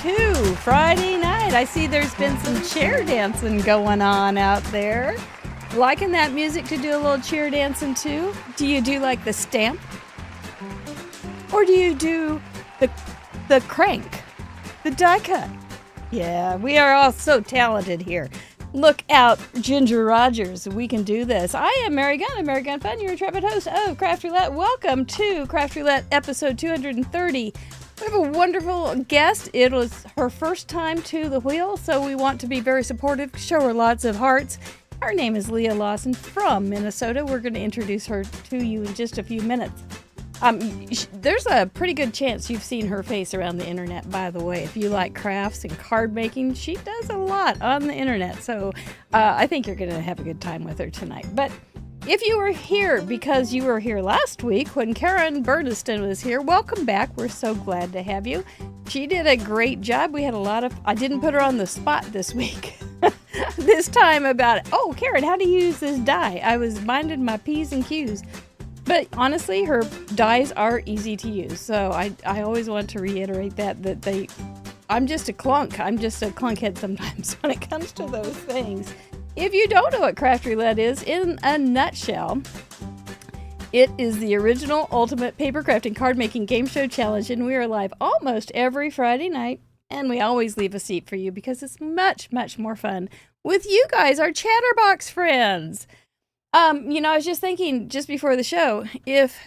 2, Friday night. I see there's been some chair dancing going on out there. Liking that music to do a little cheer dancing too? Do you do like the stamp? Or do you do the crank? The die cut? Yeah, we are all so talented here. Look out, Ginger Rogers. We can do this. I am Mary Gunn of Mary Gunn Fun, your intrepid host of Craft Roulette. Welcome to Craft Roulette episode 230. We have a wonderful guest. It was her first time to the wheel, so we want to be very supportive, show her lots of hearts. Her name is Lawson from Minnesota. We're going to introduce her to you in just a few minutes. There's a pretty good chance you've seen her face around the internet, by the way. If you like crafts and card making, she does a lot on the internet. So I think you're going to have a good time with her tonight. But if you were here because you were here last week when Karen Burniston was here, welcome back. We're so glad to have you. She did a great job. We had a lot of... I didn't put her on the spot this week. This time about, oh, Karen, how do you use this die? I was minding my P's and Q's. But honestly, her dies are easy to use. So I always want to reiterate that I'm just a clunk. I'm just a clunkhead sometimes when it comes to those things. If you don't know what Craft Roulette is, in a nutshell, it is the original ultimate paper crafting card making game show challenge. And we are live almost every Friday night. And we always leave a seat for you because it's much, much more fun with you guys, our Chatterbox friends. I was just thinking just before the show, if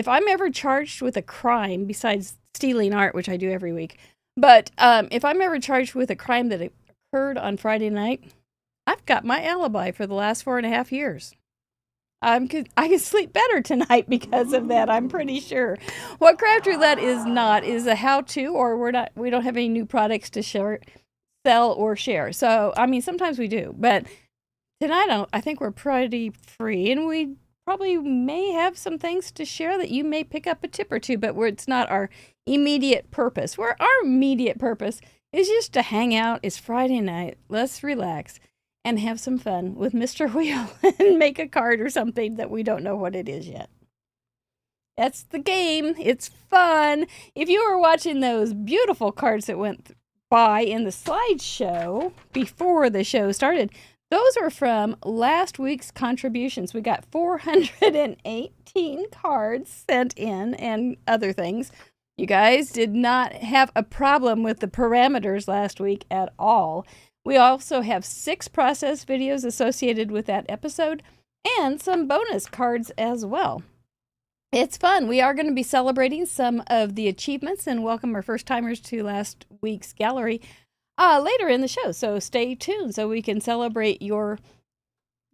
I'm ever charged with a crime besides stealing art, which I do every week, but if I'm ever charged with a crime that occurred on Friday night, I've got my alibi for the last 4.5 years. I can sleep better tonight because of that, I'm pretty sure. What Craft Roulette is not is a how-to, or we don't have any new products to sell or share. So, sometimes we do, but tonight, I think we're pretty free, and we probably may have some things to share that you may pick up a tip or two, but it's not our immediate purpose. Our immediate purpose is just to hang out. It's Friday night. Let's relax and have some fun with Mr. Wheel and make a card or something that we don't know what it is yet. That's the game. It's fun. If you were watching those beautiful cards that went by in the slideshow before the show started, those are from last week's contributions. We got 418 cards sent in and other things. You guys did not have a problem with the parameters last week at all. We also have 6 process videos associated with that episode and some bonus cards as well. It's fun. We are going to be celebrating some of the achievements and welcome our first timers to last week's gallery later in the show, so stay tuned so we can celebrate your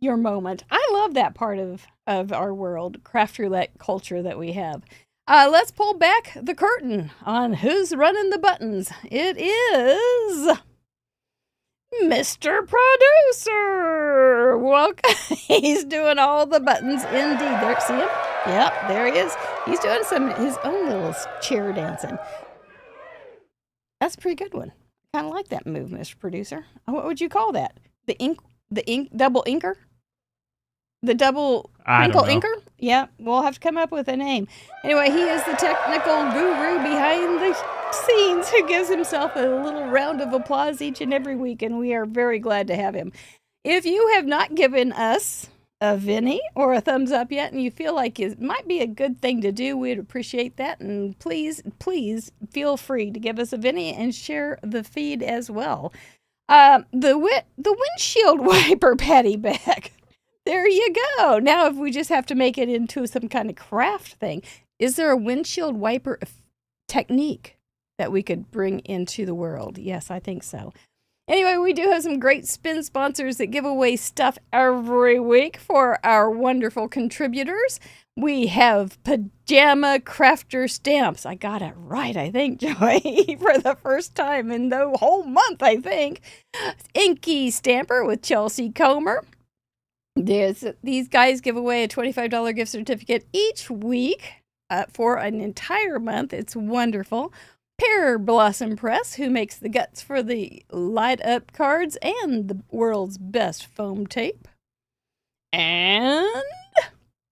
moment. I love that part of our world, Craft Roulette culture that we have. Let's pull back the curtain on who's running the buttons. It is Mr. Producer. Welcome. He's doing all the buttons indeed. There, see him? Yep, there he is. He's doing his own little chair dancing. That's a pretty good one. Kind of like that move, Mr. Producer. What would you call that? The ink, double inker? The double crinkle inker? Yeah, we'll have to come up with a name. Anyway, he is the technical guru behind the scenes who gives himself a little round of applause each and every week, and we are very glad to have him. If you have not given us a Vinny or a thumbs up yet, and you feel like it might be a good thing to do, we'd appreciate that. And please feel free to give us a Vinny and share the feed as well. The windshield wiper patty bag. There you go. Now, if we just have to make it into some kind of craft thing, is there a windshield wiper technique that we could bring into the world? Yes, I think so. Anyway, we do have some great spin sponsors that give away stuff every week for our wonderful contributors. We have Pajama Crafter Stamps. I got it right, I think, Joy, for the first time in the whole month, I think. Inky Stamper with Chelsea Comer. These guys give away a $25 gift certificate each week for an entire month. It's wonderful. Pear Blossom Press, who makes the guts for the light-up cards and the world's best foam tape. And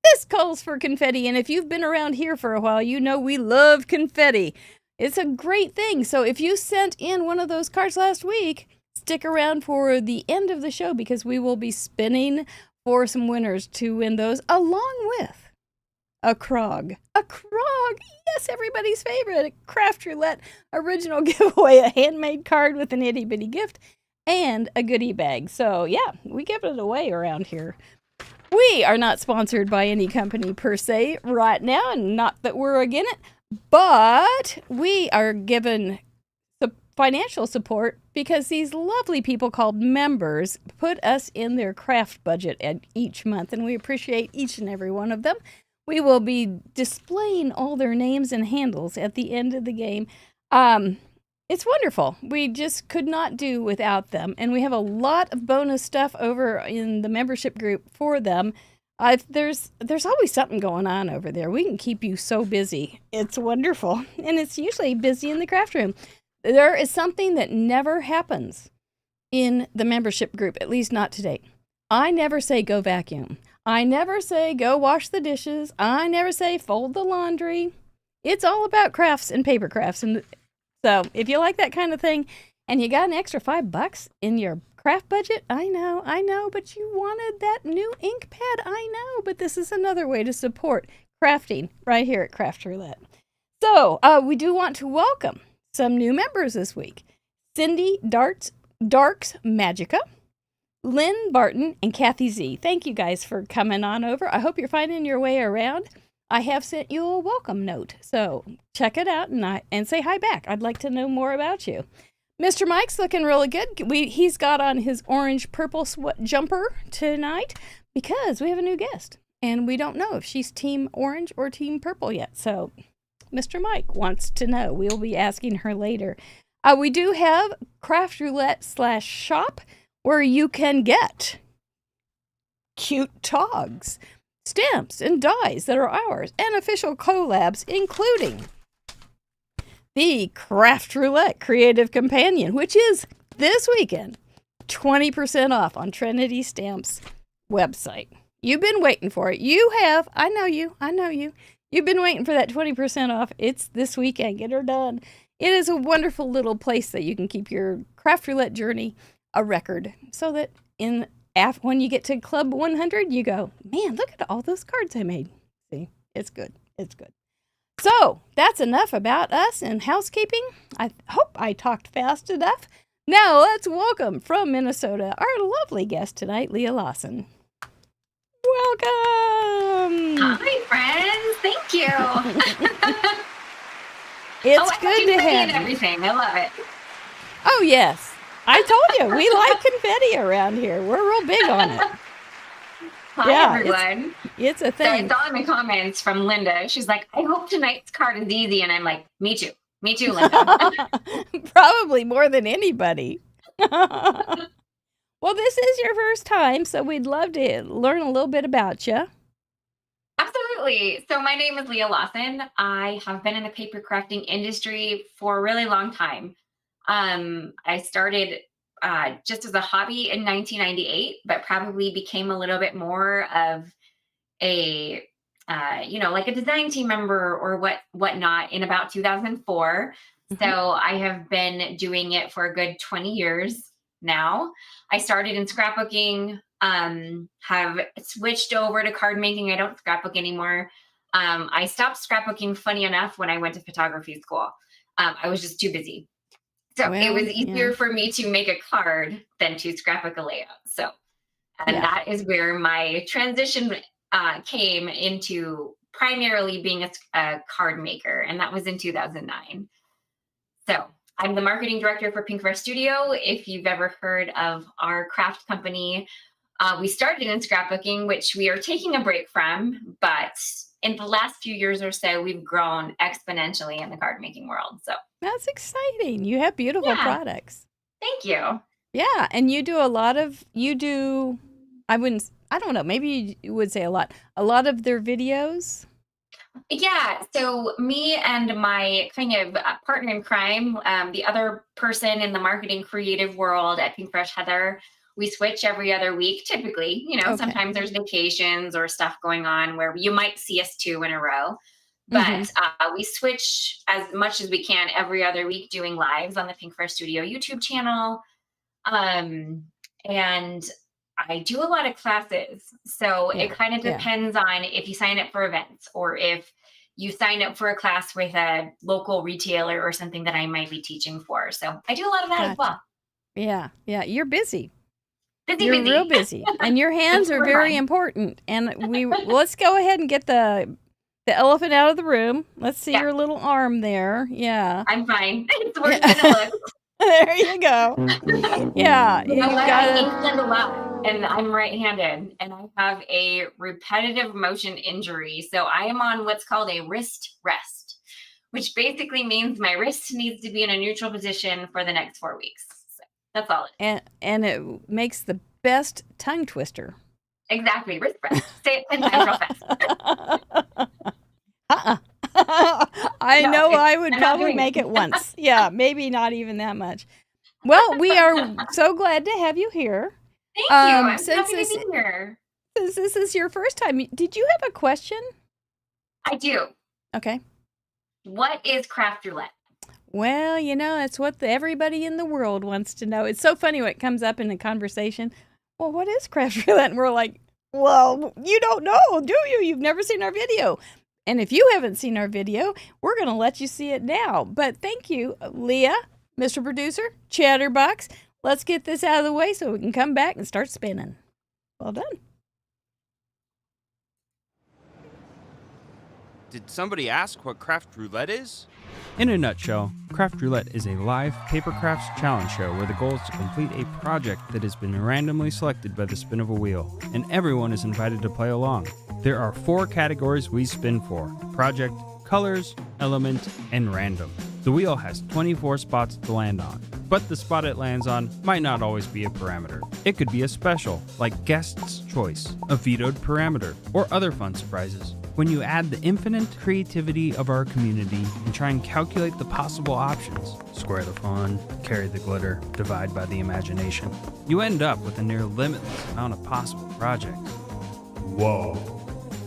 this calls for confetti, and if you've been around here for a while, you know we love confetti. It's a great thing. So if you sent in one of those cards last week, stick around for the end of the show because we will be spinning for some winners to win those along with a Krog. A Krog! Yes, everybody's favorite. Craft Roulette original giveaway, a handmade card with an itty bitty gift, and a goodie bag. So, yeah, we give it away around here. We are not sponsored by any company per se right now, and not that we're against it, but we are given financial support because these lovely people called members put us in their craft budget each month, and we appreciate each and every one of them. We will be displaying all their names and handles at the end of the game. It's wonderful. We just could not do without them, and we have a lot of bonus stuff over in the membership group for them. There's always something going on over there. We can keep you so busy. It's wonderful, and it's usually busy in the craft room. There is something that never happens in the membership group, at least not to date. I never say go vacuum. I never say go wash the dishes. I never say fold the laundry. It's all about crafts and paper crafts. And so if you like that kind of thing and you got an extra $5 in your craft budget, I know, but you wanted that new ink pad. I know, but this is another way to support crafting right here at Craft Roulette. So we do want to welcome some new members this week. Cindy Darks Magica, Lynn Barton, and Kathy Z. Thank you guys for coming on over. I hope you're finding your way around. I have sent you a welcome note, so check it out and say hi back. I'd like to know more about you. Mr. Mike's looking really good. He's got on his orange-purple jumper tonight because we have a new guest, and we don't know if she's team orange or team purple yet, so Mr. Mike wants to know. We'll be asking her later. We do have Craft Roulette /shop where you can get cute togs, stamps, and dies that are ours, and official collabs, including the Craft Roulette Creative Companion, which is this weekend, 20% off on Trinity Stamps website. You've been waiting for it. You have. I know you. You've been waiting for that 20% off. It's this weekend. Get her done. It is a wonderful little place that you can keep your Craft Roulette journey a record so that when you get to Club 100, you go, man, look at all those cards I made. See, it's good. It's good. So that's enough about us and housekeeping. I hope I talked fast enough. Now let's welcome from Minnesota our lovely guest tonight, Leah Lawson. Welcome. Hi, friends. Thank you. It's good to have you. Everything. I love it. Oh, yes. I told you, we like confetti around here. We're real big on it. Hi, everyone. It's a thing. So I saw in the comments from Linda. She's like, I hope tonight's card is easy. And I'm like, me too. Me too, Linda. Probably more than anybody. Well, this is your first time, so we'd love to learn a little bit about you. Absolutely. So my name is Leah Lawson. I have been in the paper crafting industry for a really long time. I started just as a hobby in 1998, but probably became a little bit more of a, like a design team member or whatnot in about 2004. Mm-hmm. So I have been doing it for a good 20 years now. I started in scrapbooking, have switched over to card making. I don't scrapbook anymore. I stopped scrapbooking, funny enough, when I went to photography school. I was just too busy. So it was easier for me to make a card than to scrapbook a layout. So, that is where my transition came into primarily being a card maker. And that was in 2009. So I'm the marketing director for Pink Fresh Studio. If you've ever heard of our craft company, we started in scrapbooking, which we are taking a break from, but in the last few years or so, we've grown exponentially in the card making world. So that's exciting. You have beautiful products. Thank you. Yeah. And you do I don't know, maybe you would say a lot of their videos. Yeah. So me and my kind of partner in crime, the other person in the marketing creative world at Pink Fresh, Heather, we switch every other week. Typically, sometimes there's vacations or stuff going on where you might see us two in a row. Mm-hmm. But we switch as much as we can every other week doing lives on the Pink Fresh Studio YouTube channel. And I do a lot of classes. So it Yeah. kind of Yeah. depends on if you sign up for events or if you sign up for a class with a local retailer or something that I might be teaching for. So I do a lot of that as Gotcha. well. Yeah. Yeah. You're busy. Busy, You're real busy. busy, and your That's hands are for very mine. important. And let's go ahead and get the elephant out of the room. Let's see Yeah, your little arm there. Yeah. I'm fine. It's worse than it Yeah. looks. There you go. Yeah. You know You've what? got I to. handstand a lot, and I'm right-handed, and I have a repetitive motion injury. So I am on what's called a wrist rest, which basically means my wrist needs to be in a neutral position for the next 4 weeks. So that's all it is. And it makes the best tongue twister. Exactly, wrist rest. Say it 10 times real fast. Uh-uh. I No, know I would I'm not probably doing make it. it once. Yeah, maybe not even that much. Well, we are so glad to have you here. Thank you. I'm Since happy to be here. this is your first time, did you have a question? I do. Okay. What is craft roulette? Well, that's what everybody in the world wants to know. It's so funny when it comes up in a conversation. Well, what is craft roulette? And we're like, well, you don't know, do you? You've never seen our video. And if you haven't seen our video, we're going to let you see it now. But thank you, Leah, Mr. Producer, Chatterbox. Let's get this out of the way so we can come back and start spinning. Well done. Did somebody ask what craft roulette is? In a nutshell, Craft Roulette is a live paper crafts challenge show where the goal is to complete a project that has been randomly selected by the spin of a wheel, and everyone is invited to play along. There are 4 categories we spin for: project, colors, element, and random. The wheel has 24 spots to land on, but the spot it lands on might not always be a parameter. It could be a special, like guest's choice, a vetoed parameter, or other fun surprises. When you add the infinite creativity of our community and try and calculate the possible options, square the fun, carry the glitter, divide by the imagination, you end up with a near limitless amount of possible projects. Whoa.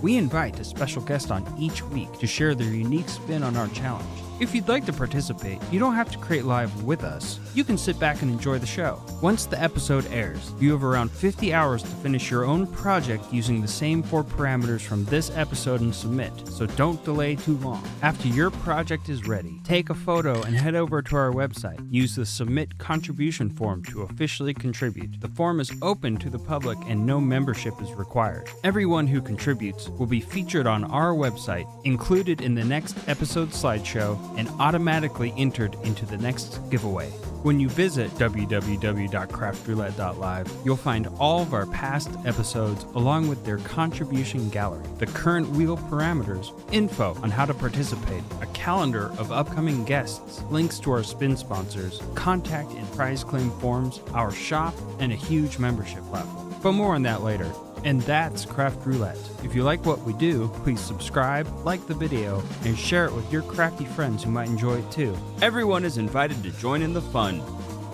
We invite a special guest on each week to share their unique spin on our challenge. If you'd like to participate, you don't have to create live with us. You can sit back and enjoy the show. Once the episode airs, you have around 50 hours to finish your own project using the same 4 parameters from this episode and submit, so don't delay too long. After your project is ready, take a photo and head over to our website. Use the Submit Contribution form to officially contribute. The form is open to the public and no membership is required. Everyone who contributes will be featured on our website, included in the next episode slideshow, and automatically entered into the next giveaway. When you visit www.craftroulette.live, you'll find all of our past episodes along with their contribution gallery, the current wheel parameters, info on how to participate, a calendar of upcoming guests, links to our spin sponsors, contact and prize claim forms, our shop, and a huge membership platform. But more on that later. And that's Craft Roulette. If you like what we do, please subscribe, like the video, and share it with your crafty friends who might enjoy it too. Everyone is invited to join in the fun.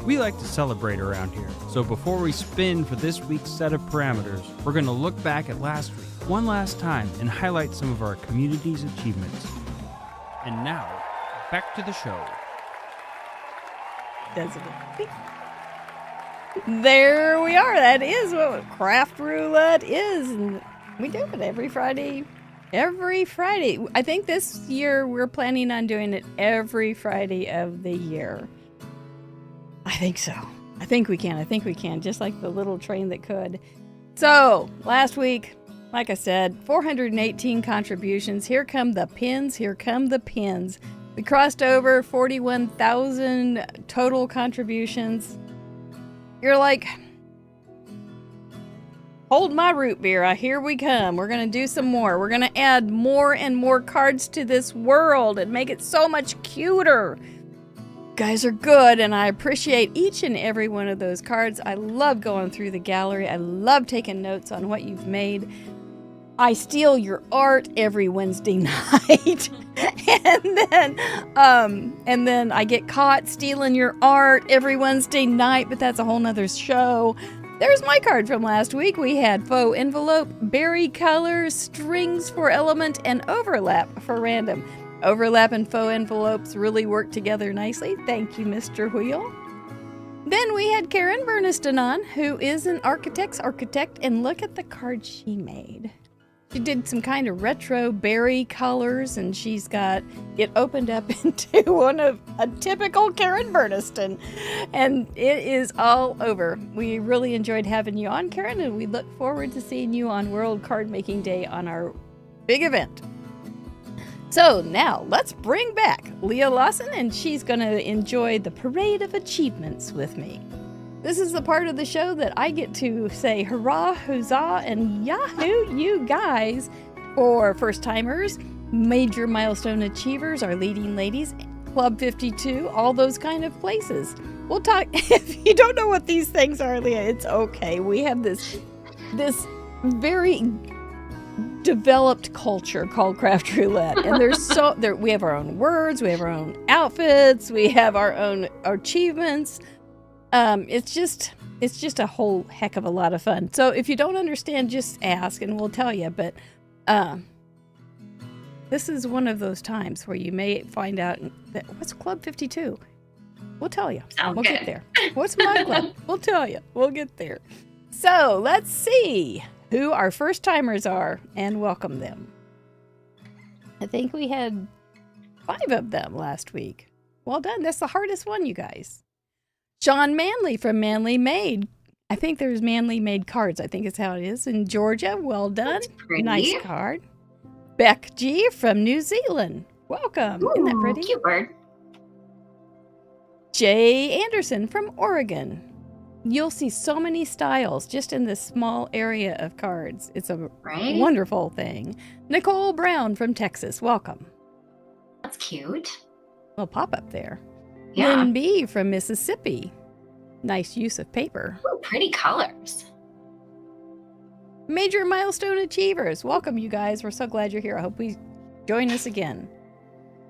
We like to celebrate around here, so before we spin for this week's set of parameters, we're going to look back at last week one last time and highlight some of our community's achievements. And now, back to the show. Doesn't it? There we are. That is what Craft Roulette is. And we do it every Friday. Every Friday. I think this year we're planning on doing it every Friday of the year. I think so. I think we can. Just like the little train that could. So, last week, like I said, 418 contributions. Here come the pins. We crossed over 41,000 total contributions. You're like, hold my root beer. Here we come. We're going to do some more. We're going to add more and more cards to this world and make it so much cuter. You guys are good, and I appreciate each and every one of those cards. I love going through the gallery. I love taking notes on what you've made. I steal your art every Wednesday night. and then I get caught stealing your art every Wednesday night, but that's a whole nother show. There's my card from last week. We had faux envelope, berry colors, strings for element, and overlap for random. Overlap and faux envelopes really work together nicely. Thank you, Mr. Wheel. Then we had Karen Berniston on, who is an architect's architect, and look at the card she made. She did some kind of retro berry colors, and she's got it opened up into one of a typical Karen Berniston, and it is all over. We really enjoyed having you on, Karen, and we look forward to seeing you on World Card Making Day on our big event. So now let's bring back Leah Lawson, and she's going to enjoy the parade of achievements with me. This is the part of the show that I get to say hurrah, huzzah, and yahoo, you guys, for first-timers, major milestone achievers, our leading ladies, Club 52, all those kind of places. We'll talk, if you don't know what these things are, Leah, it's okay. We have this very developed culture called Craft Roulette, and we have our own words, we have our own outfits, we have our own achievements. It's just a whole heck of a lot of fun. So if you don't understand, just ask and we'll tell you. But this is one of those times where you may find out that what's Club 52? We'll tell you. We'll get there. What's my club? We'll tell you. We'll get there. So let's see who our first timers are and welcome them. I think we had 5 of them last week. Well done. That's the hardest one, you guys. Sean Manley from Manly Made. I think there's Manly Made cards. I think it's how it is. In Georgia, well done. Nice card. Beck G from New Zealand. Welcome. Ooh, isn't that pretty? Cute bird. Jay Anderson from Oregon. You'll see so many styles just in this small area of cards. It's a wonderful thing. Nicole Brown from Texas. Welcome. That's cute. We'll pop up there. Yeah. Lynn B. from Mississippi. Nice use of paper. Ooh, pretty colors. Major Milestone Achievers. Welcome, you guys. We're so glad you're here. I hope we join us again.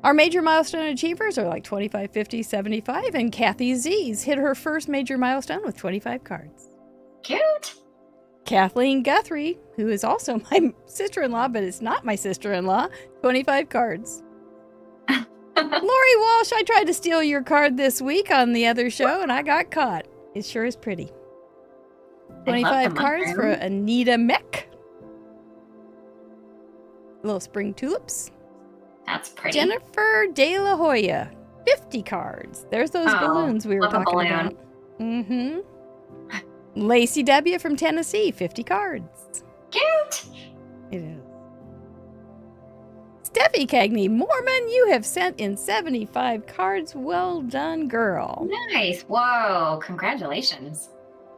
Our Major Milestone Achievers are like 25, 50, 75, and Kathy Z's hit her first major milestone with 25 cards. Cute. Kathleen Guthrie, who is also my sister-in-law, but it's not my sister-in-law, 25 cards. Lori Walsh, I tried to steal your card this week on the other show, and I got caught. It sure is pretty. 25 cards for Anita Meck. Little spring tulips. That's pretty. Jennifer De La Hoya, 50 cards. There's those balloons we were talking about. Mm-hmm. Lacey W. from Tennessee, 50 cards. Cute. It is. Steffi Cagney, Mormon, you have sent in 75 cards. Well done, girl. Nice. Whoa. Congratulations.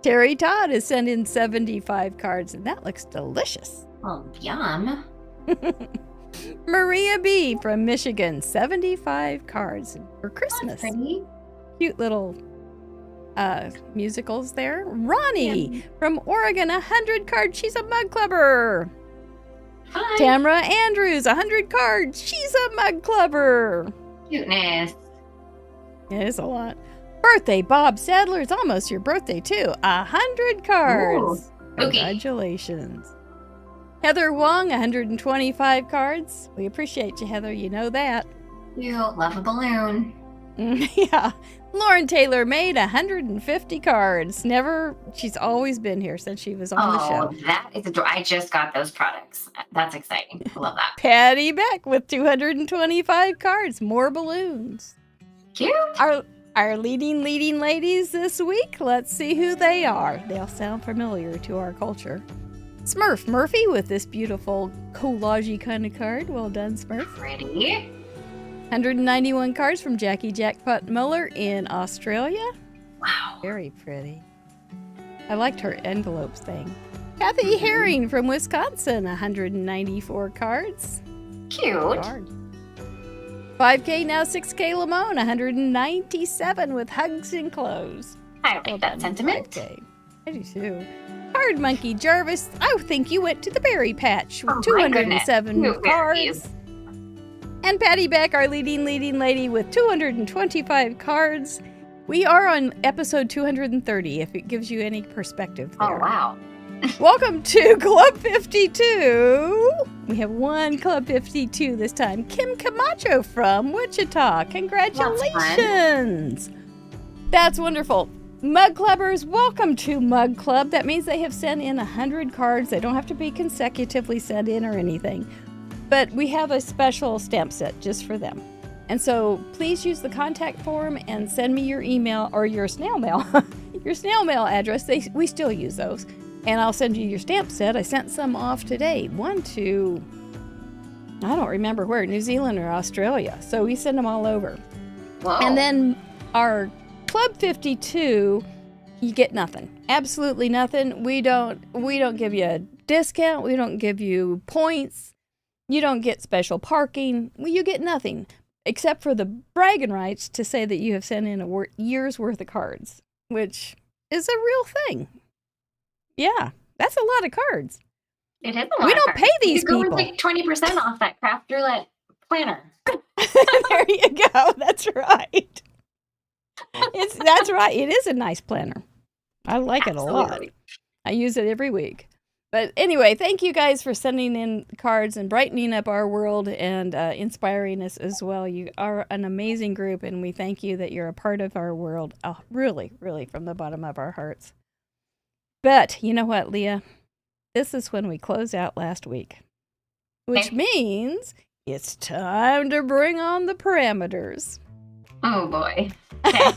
Terry Todd has sent in 75 cards, and that looks delicious. Oh, yum. Maria B. from Michigan, 75 cards for Christmas. That's pretty. Cute little musicals there. Ronnie from Oregon, 100 cards. She's a mug clubber. Hi. Tamara Andrews, 100 cards. She's a mug clubber. Cuteness. It is a lot. Birthday Bob Sadler. It's almost your birthday, too. 100 cards. Ooh, okay. Congratulations. Heather Wong, 125 cards. We appreciate you, Heather. You know that. You love a balloon. Yeah. Lauren Taylor made 150 cards. She's always been here since she was on the show. Oh, that is I just got those products. That's exciting. I love that. Patty Beck with 225 cards. More balloons. Cute. Our leading ladies this week. Let's see who they are. They'll sound familiar to our culture. Smurf Murphy with this beautiful collage-y kind of card. Well done, Smurf. Pretty. 191 cards from Jackie Jackpot Muller in Australia. Wow. Very pretty. I liked her envelopes thing. Kathy Herring from Wisconsin, 194 cards. Cute. 5K, now 6K Lamone, 197 with hugs enclosed. I like that sentiment. 5K. I do too. Card Monkey Jarvis, I think you went to the berry patch with 207 cards. And Patty Beck, our leading lady with 225 cards. We are on episode 230, if it gives you any perspective there. Oh, wow. Welcome to Club 52. We have one Club 52 this time. Kim Camacho from Wichita. Congratulations. That's wonderful. Mug Clubbers, welcome to Mug Club. That means they have sent in 100 cards. They don't have to be consecutively sent in or anything. But we have a special stamp set just for them. And so please use the contact form and send me your email or your snail mail. Your snail mail address. We still use those. And I'll send you your stamp set. I sent some off today. One to, I don't remember where, New Zealand or Australia. So we send them all over. Whoa. And then our Club 52, you get nothing. Absolutely nothing. We don't give you a discount. We don't give you points. You don't get special parking. You get nothing except for the bragging rights to say that you have sent in a year's worth of cards, which is a real thing. Yeah, that's a lot of cards. It is a lot. We don't pay these people. people. Like 20% off that craft roulette planner. There you go. That's right. That's right. It is a nice planner. I like it a lot. I use it every week. But anyway, thank you guys for sending in cards and brightening up our world and inspiring us as well. You are an amazing group, and we thank you that you're a part of our world. Oh, really, really, from the bottom of our hearts. But you know what, Leah? This is when we closed out last week, which means it's time to bring on the parameters. Oh, boy. Okay.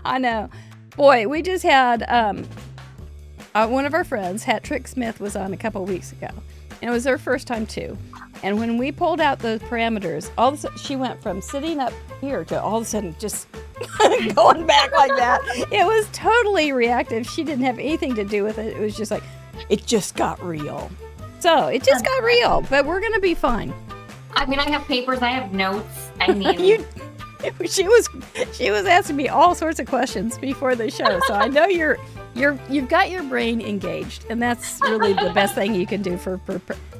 I know. Boy, we just had one of our friends, Hat Trick Smith, was on a couple weeks ago. And it was her first time, too. And when we pulled out those parameters, all of a sudden, she went from sitting up here to all of a sudden just going back like that. It was totally reactive. She didn't have anything to do with it. It was just like, it just got real. So it just got real, but we're going to be fine. I mean, I have papers. I have notes. I mean... She was asking me all sorts of questions before the show, so I know you've got your brain engaged, and that's really the best thing you can do for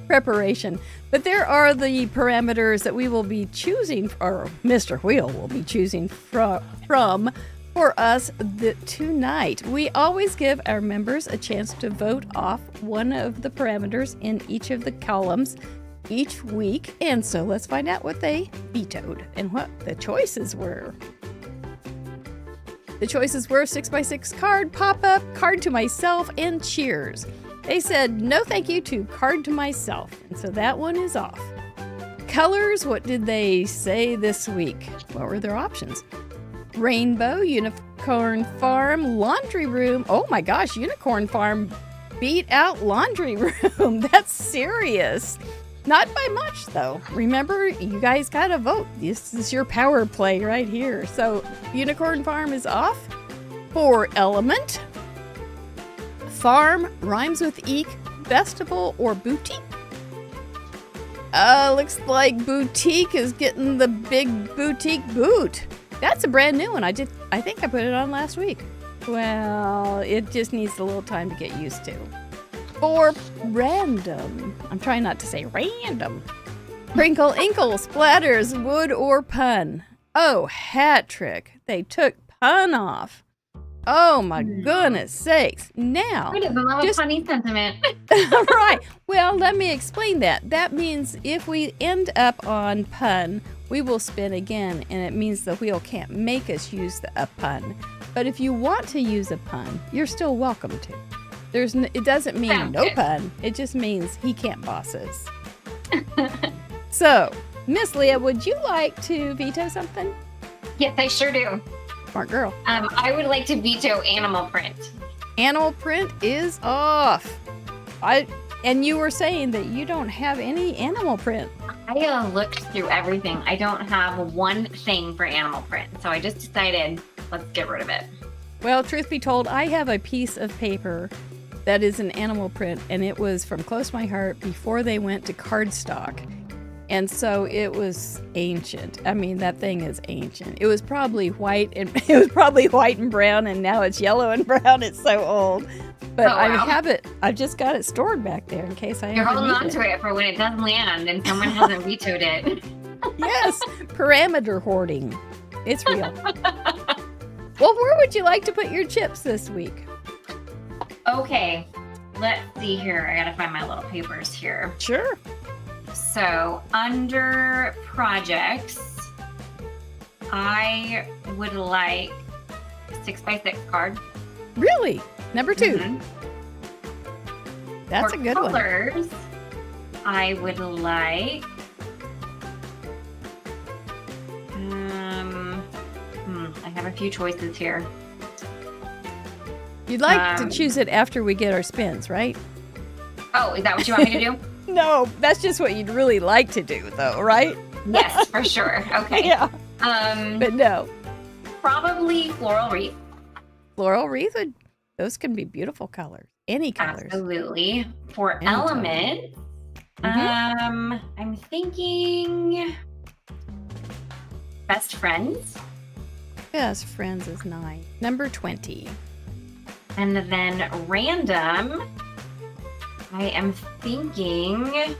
preparation. But there are the parameters that we will be choosing, or Mr. Wheel will be choosing from for us tonight. We always give our members a chance to vote off one of the parameters in each of the columns each week, and so let's find out what they vetoed and what the choices were. The choices were 6x6 card, pop-up, card to myself, and cheers. They said no thank you to card to myself, and so that one is off. Colors, what did they say this week? What were their options? Rainbow, Unicorn Farm, Laundry Room. Oh my gosh, Unicorn Farm beat out Laundry Room. That's serious. Not by much, though. Remember, you guys gotta vote. This is your power play right here. So, Unicorn Farm is off. For Element. Farm rhymes with eek, festival, or boutique. Looks like boutique is getting the big boutique boot. That's a brand new one. I think I put it on last week. Well, it just needs a little time to get used to. For Random. I'm trying not to say random. Crinkle, Inkle, Splatters, Wood, or Pun. Oh, Hat Trick. They took Pun off. Oh, my goodness sakes. Now. Who doesn't love a funny sentiment? Right. Well, let me explain that. That means if we end up on Pun, we will spin again, and it means the wheel can't make us use a pun. But if you want to use a pun, you're still welcome to. It doesn't mean no pun. It just means he can't boss us. So, Miss Leah, would you like to veto something? Yes, I sure do. Smart girl. I would like to veto animal print. Animal print is off. And you were saying that you don't have any animal print. I looked through everything. I don't have one thing for animal print. So I just decided, let's get rid of it. Well, truth be told, I have a piece of paper that is an animal print, and it was from Close My Heart before they went to cardstock. And so it was ancient. I mean, that thing is ancient. It was probably white and brown, and now it's yellow and brown. It's so old. But I have it. I've just got it stored back there in case You're holding on to it for when it does land and someone hasn't vetoed it. Yes, parameter hoarding. It's real. Well, where would you like to put your chips this week? Okay, let's see here. I gotta find my little papers here. Sure. So under projects, I would like a 6x6 card. Really? Number 2. Mhm. That's For a good one. colors, I would like I have a few choices here. You'd like to choose it after we get our spins, right? Oh, is that what you want me to do? No, that's just what you'd really like to do, though, right? Yes, for sure. Okay. Yeah. Um, But no. probably floral wreath. Floral wreath, those can be beautiful colors. Any colors. Absolutely. For Anytime. elements, I'm thinking best friends, Best friends is 9. Number 20. and then random. I am thinking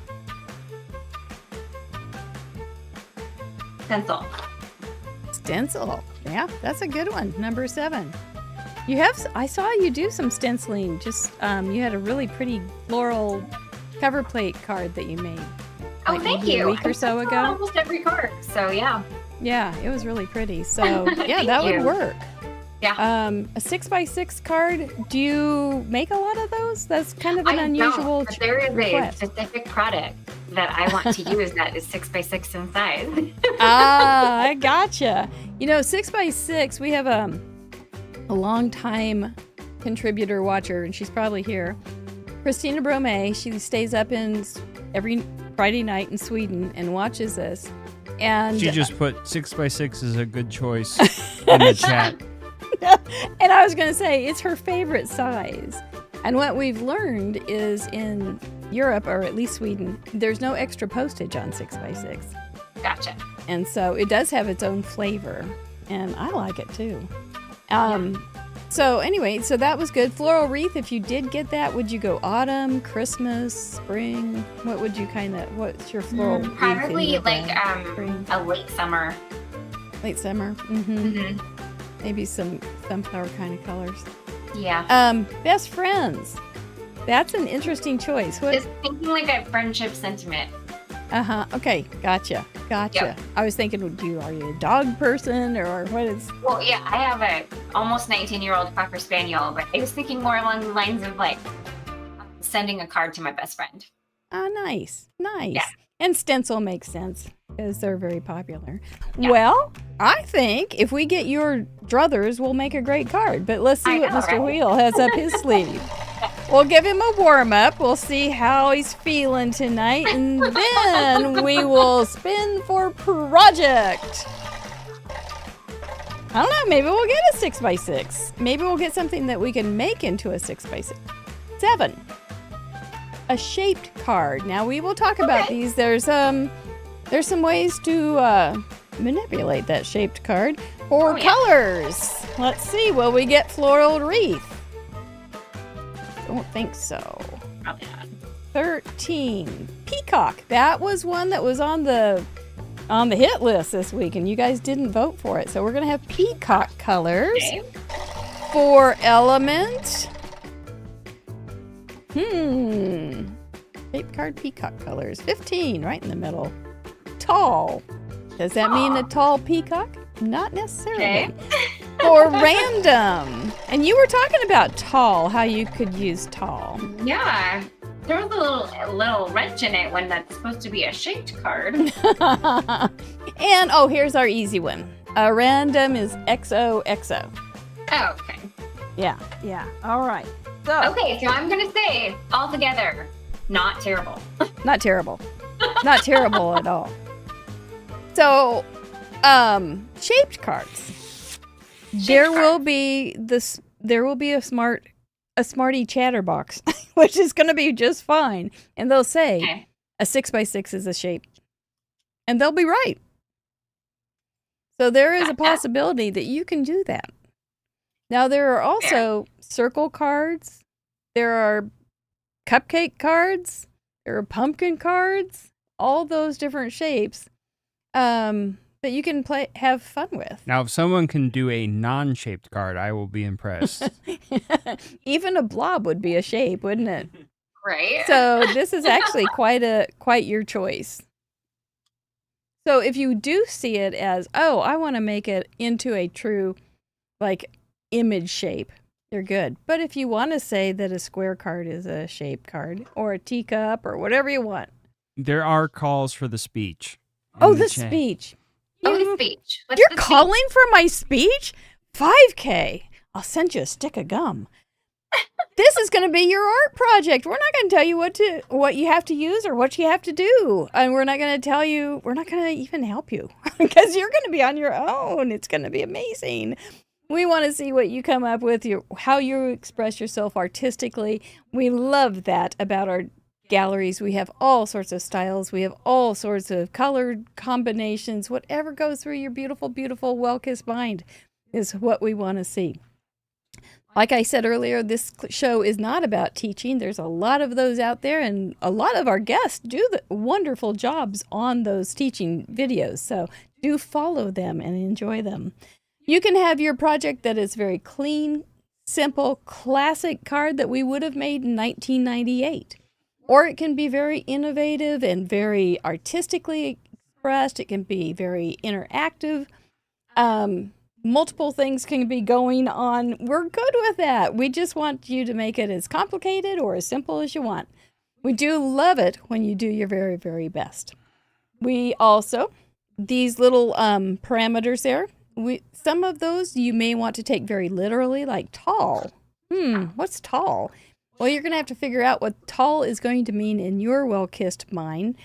stencil. Stencil. Yeah, that's a good one. Number 7. You have, I saw you do some stenciling. Just, you had a really pretty floral cover plate card that you made. Oh, like thank maybe you. A week or so That's ago. on almost every card. So yeah. Yeah, it was really pretty. So yeah, Thank that would you. work. Yeah. A 6x6 card. Do you make a lot of those? That's kind of an I unusual don't, but there is request. a specific product that I want to use that is 6x6 in size. Ah, I gotcha. 6x6, we have a long time contributor watcher, and she's probably here. Christina Brome, she stays up in every Friday night in Sweden and watches us. And She just put 6x6 is a good choice in the chat. and I was going to say, it's her favorite size. And what we've learned is in Europe, or at least Sweden, there's no extra postage on 6x6. Gotcha. And so it does have its own flavor. And I like it too. So anyway, so that was good. Floral wreath, if you did get that, would you go autumn, Christmas, spring? What would you what's your floral wreath? Probably in like spring? a late summer. Late summer. Mm-hmm. Mm-hmm. Maybe some sunflower kind of colors. Yeah. Best friends. That's an interesting choice. What? Just thinking like a friendship sentiment. Okay. Gotcha. Yep. I was thinking, are you a dog person or what is? Well, yeah, I have a almost 19-year-old Cocker Spaniel, but I was thinking more along the lines of like sending a card to my best friend. Oh, nice. Yeah. And stencil makes sense because they're very popular. Yeah. Well, I think if we get your druthers, we'll make a great card. But let's see I what know, Mr. right? Wheel has up his sleeve. We'll give him a warm-up. We'll see how he's feeling tonight. And then we will spin for project. I don't know. Maybe we'll get a 6x6. Maybe we'll get something that we can make into a 6x6. 7. A shaped card. Now we will talk about these. There's some ways to manipulate that shaped card for colors. Let's see. Will we get floral wreath? Don't think so. Probably not. 13. Peacock. That was one that was on the hit list this week, and you guys didn't vote for it. So we're gonna have peacock colors. Okay. For element. Shape card peacock colors. 15, right in the middle. Tall. Does that mean a tall peacock? Not necessarily. Okay. For random. And you were talking about tall, how you could use tall. Yeah. There was a little wrench in it when that's supposed to be a shaped card. And here's our easy one. A random is XOXO. Oh, okay. Yeah. All right. So Okay, so I'm gonna say altogether, not terrible. not terrible. Not terrible at all. So, shaped cards. There will be a smarty chatterbox, which is going to be just fine, and they'll say Okay. a 6x6 is a shape, and they'll be right. So there is a possibility that you can do that. Now there are also circle cards. There are cupcake cards. There are pumpkin cards. All those different shapes. that you can have fun with. Now, if someone can do a non-shaped card, I will be impressed. Even a blob would be a shape, wouldn't it? Right. So this is actually quite your choice. So if you do see it as, oh, I want to make it into a true image shape, you're good. But if you want to say that a square card is a shape card or a teacup or whatever you want. There are calls for the speech. Oh, the speech. The speech. What's You're the calling for my speech? 5K. I'll send you a stick of gum. This is going to be your art project. We're not going to tell you what you have to use or what you have to do. And we're not going to even help you because you're going to be on your own. It's going to be amazing. We want to see what you come up with, how you express yourself artistically. We love that about our galleries. We have all sorts of styles. We have all sorts of color combinations. Whatever goes through your beautiful, beautiful, well-kissed mind is what we want to see. Like I said earlier, this show is not about teaching. There's a lot of those out there, and a lot of our guests do the wonderful jobs on those teaching videos. So do follow them and enjoy them. You can have your project that is very clean, simple, classic card that we would have made in 1998. Or it can be very innovative and very artistically expressed. It can be very interactive. Multiple things can be going on. We're good with that. We just want you to make it as complicated or as simple as you want. We do love it when you do your very, very best. We also, these little parameters there, some of those you may want to take very literally, like tall. What's tall? Well, you're going to have to figure out what tall is going to mean in your well-kissed mind.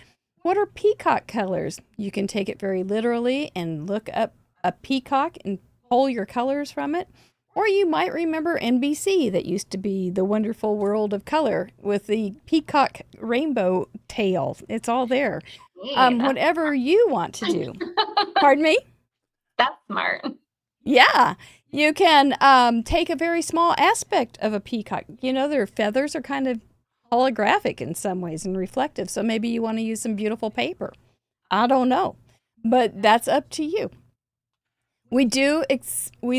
What are peacock colors? You can take it very literally and look up a peacock and pull your colors from it. Or you might remember NBC, that used to be The Wonderful World of Color with the peacock rainbow tail. It's all there. Whatever you want to do. Pardon me? That's smart. Yeah. You can take a very small aspect of a peacock. You know, their feathers are kind of holographic in some ways and reflective. So maybe you want to use some beautiful paper. I don't know. But that's up to you. We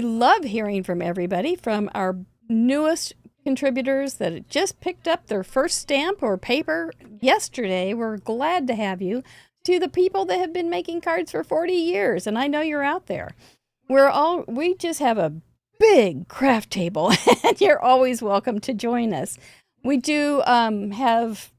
love hearing from everybody, from our newest contributors that just picked up their first stamp or paper yesterday. We're glad to have you. To the people that have been making cards for 40 years. And I know you're out there. We just have a big craft table, and you're always welcome to join us. We do have,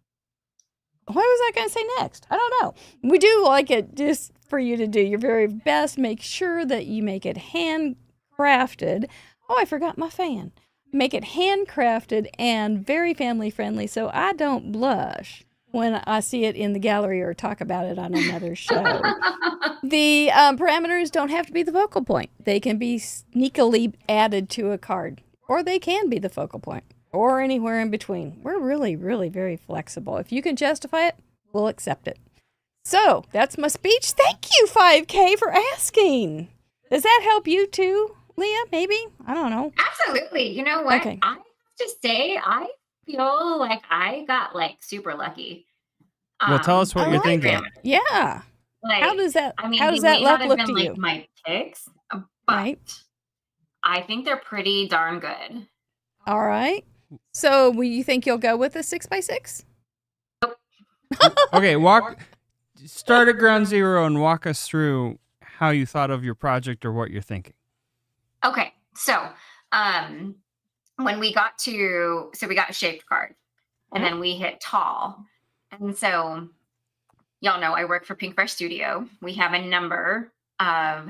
what was I going to say next? I don't know. We do like it just for you to do your very best. Make sure that you make it handcrafted. Oh, I forgot my fan. Make it handcrafted and very family friendly, so I don't blush when I see it in the gallery or talk about it on another show. The parameters don't have to be the focal point. They can be sneakily added to a card, or they can be the focal point, or anywhere in between. We're really, really very flexible. If you can justify it, we'll accept it. So that's my speech. Thank you, 5K, for asking. Does that help you too, Leah? Maybe? I don't know. Absolutely. You know what? Okay. I have to say, I feel like I got super lucky. Well, tell us what I you're like thinking. it. Yeah. How does that? I mean, how does they that may luck not have look been to you? my picks, but Right. I think they're pretty darn good. All right. So, you think you'll go with a 6x6? Okay, start at ground zero and walk us through how you thought of your project or what you're thinking. Okay, so when we got we got a shaped card, and then we hit tall, and so y'all know I work for Pink Fresh Studio. We have a number of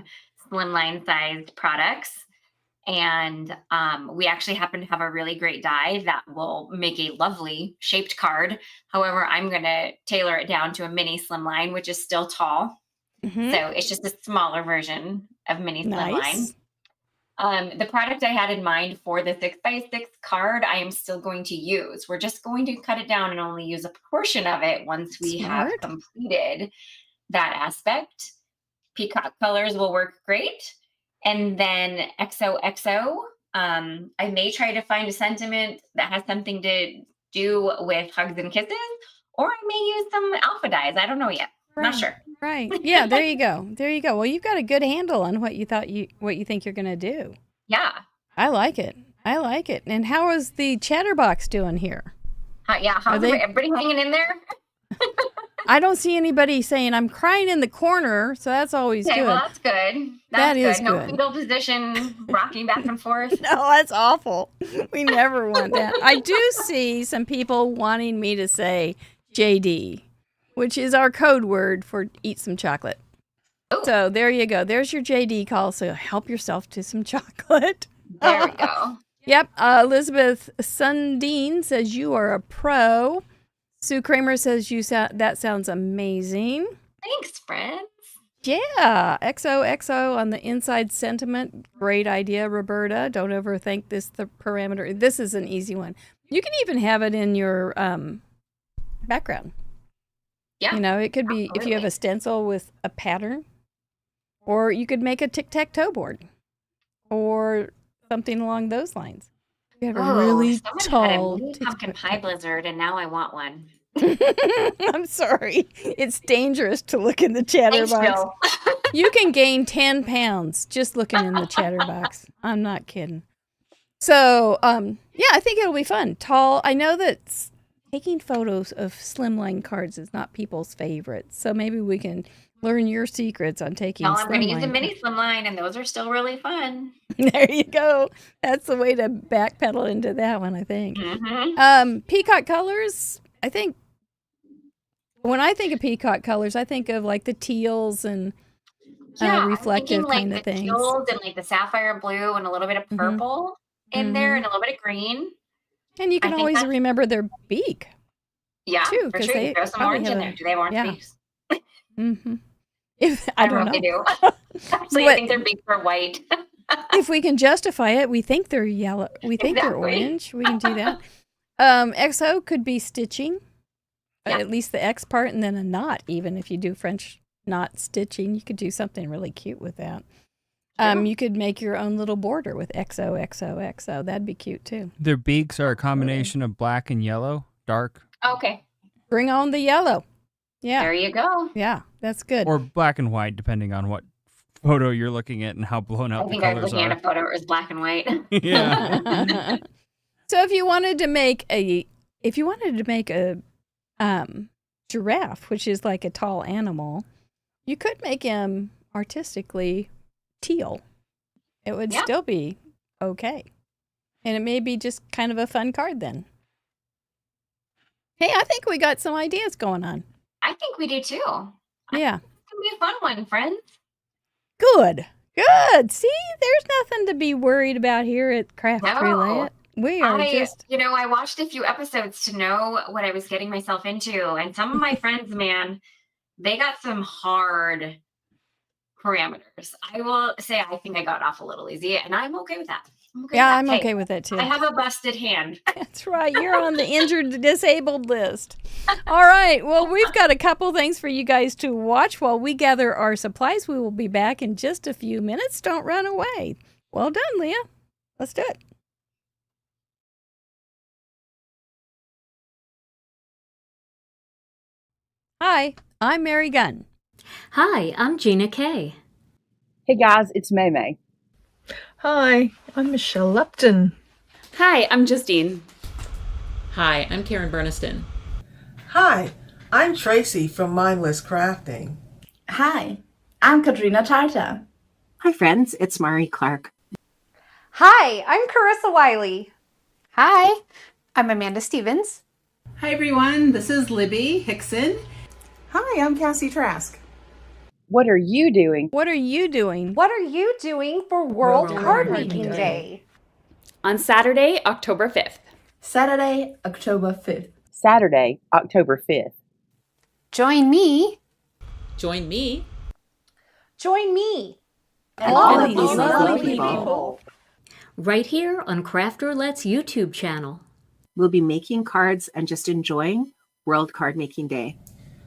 slimline sized products, and we actually happen to have a really great die that will make a lovely shaped card. However, I'm going to tailor it down to a mini slimline, which is still tall. Mm-hmm. So it's just a smaller version of mini slimline. Nice. The product I had in mind for the 6x6 card, I am still going to use. We're just going to cut it down and only use a portion of it once we have Smart. completed that aspect. Peacock colors will work great. And then XOXO, I may try to find a sentiment that has something to do with hugs and kisses, or I may use some alpha dyes. I don't know yet. Not sure. Right. Yeah, there you go. There you go. Well, you've got a good handle on what you think you're going to do. Yeah. I like it. I like it. And how is the chatterbox doing here? How's everybody hanging in there? I don't see anybody saying I'm crying in the corner, so that's always good. Well, that's good. That is good. No good. fetal position, rocking back and forth. No, that's awful. We never want that. I do see some people wanting me to say JD, which is our code word for eat some chocolate. Ooh. So there you go. There's your JD call. So help yourself to some chocolate. There we go. Yep. Elizabeth Sundin says you are a pro. Sue Kramer says that sounds amazing. Thanks, friends. Yeah. XOXO on the inside sentiment. Great idea, Roberta. Don't overthink the parameter. This is an easy one. You can even have it in your background. Yeah. You know, it could be if you have a stencil with a pattern, or you could make a tic-tac-toe board or something along those lines. You have a really tall pumpkin pie blizzard, and now I want one. I'm sorry. It's dangerous to look in the chatterbox. You can gain 10 pounds just looking in the chatterbox. I'm not kidding. So, yeah, I think it'll be fun. Tall. I know that taking photos of slimline cards is not people's favorites. So maybe we can learn your secrets on taking I'm going to use a slimline. mini slimline, and those are still really fun. There you go. That's the way to backpedal into that one, I think. Mm-hmm. Peacock colors, I think, when I think of peacock colors, I think of like the teals and reflective kind of things. Teals and like the sapphire blue and a little bit of purple in there and a little bit of green. And you can always remember their beak. Yeah, too, for sure. they throw some orange in there. Do they have orange beaks? Mm-hmm. I don't know. They do. Actually, I think their beaks are white. If we can justify it, we think they're yellow. We think they're orange. We can do that. XO could be stitching. At least the X part, and then a knot. Even if you do French knot stitching, you could do something really cute with that. You could make your own little border with XOXOXO. That'd be cute too. Their beaks are a combination of black and yellow, dark. Okay. Bring on the yellow. Yeah. There you go. Yeah, that's good. Or black and white, depending on what photo you're looking at and how blown out the colors are. I think I was looking at a photo. It was black and white. Yeah. So if you wanted to make a giraffe, which is like a tall animal, you could make him artistically teal. It would still be okay. And it may be just kind of a fun card then. Hey, I think we got some ideas going on. I think we do too. Yeah. It's going to be a fun one, friends. Good. Good. See, there's nothing to be worried about here at Craft Roulette. We are I watched a few episodes to know what I was getting myself into. And some of my friends, man, they got some hard parameters. I will say I think I got off a little easy, and I'm okay with that. I'm okay with that too. I have a busted hand. That's right. You're on the injured, disabled list. All right. Well, we've got a couple things for you guys to watch while we gather our supplies. We will be back in just a few minutes. Don't run away. Well done, Leah. Let's do it. Hi, I'm Mary Gunn. Hi, I'm Gina Kay. Hey guys, it's May May. Hi, I'm Michelle Lupton. Hi, I'm Justine. Hi, I'm Karen Burniston. Hi, I'm Tracy from Mindless Crafting. Hi, I'm Katrina Tarta. Hi friends, it's Mari Clark. Hi, I'm Carissa Wiley. Hi, I'm Amanda Stevens. Hi everyone, this is Libby Hickson. Hi, I'm Cassie Trask. What are you doing? What are you doing? What are you doing for World Card Making Day? On Saturday, October 5th. Saturday, October 5th. Saturday, October 5th. Join me. Join me. Join me. And all of these lovely people. Right here on Craft Roulette's YouTube channel. We'll be making cards and just enjoying World Card Making Day.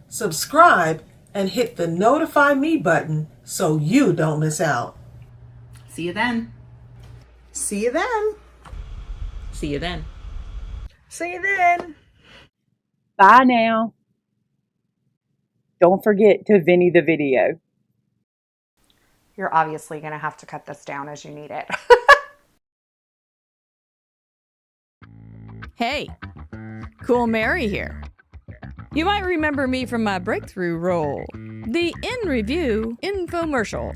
Subscribe and hit the Notify Me button so you don't miss out. See you then. See you then. See you then. See you then. Bye now. Don't forget to Vinny the video. You're obviously going to have to cut this down as you need it. Hey, Cool Mary here. You might remember me from my breakthrough role, the In Review infomercial.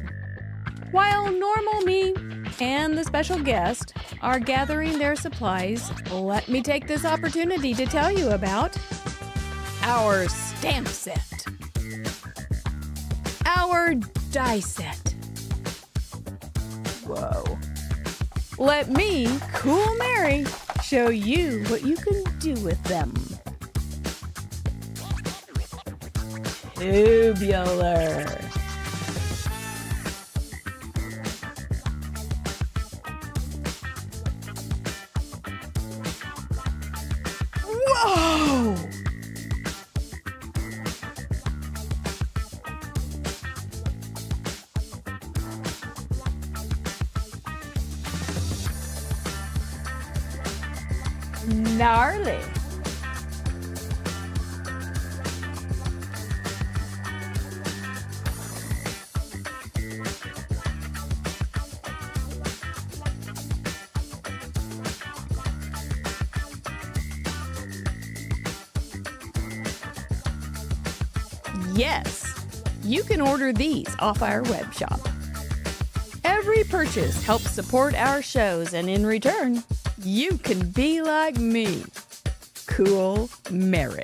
While normal me and the special guest are gathering their supplies, let me take this opportunity to tell you about our stamp set, our die set. Whoa. Let me, Cool Mary, show you what you can do with them. Tubular. Whoa! Gnarly. Yes, you can order these off our web shop. Every purchase helps support our shows, and in return, you can be like me, Cool Mary.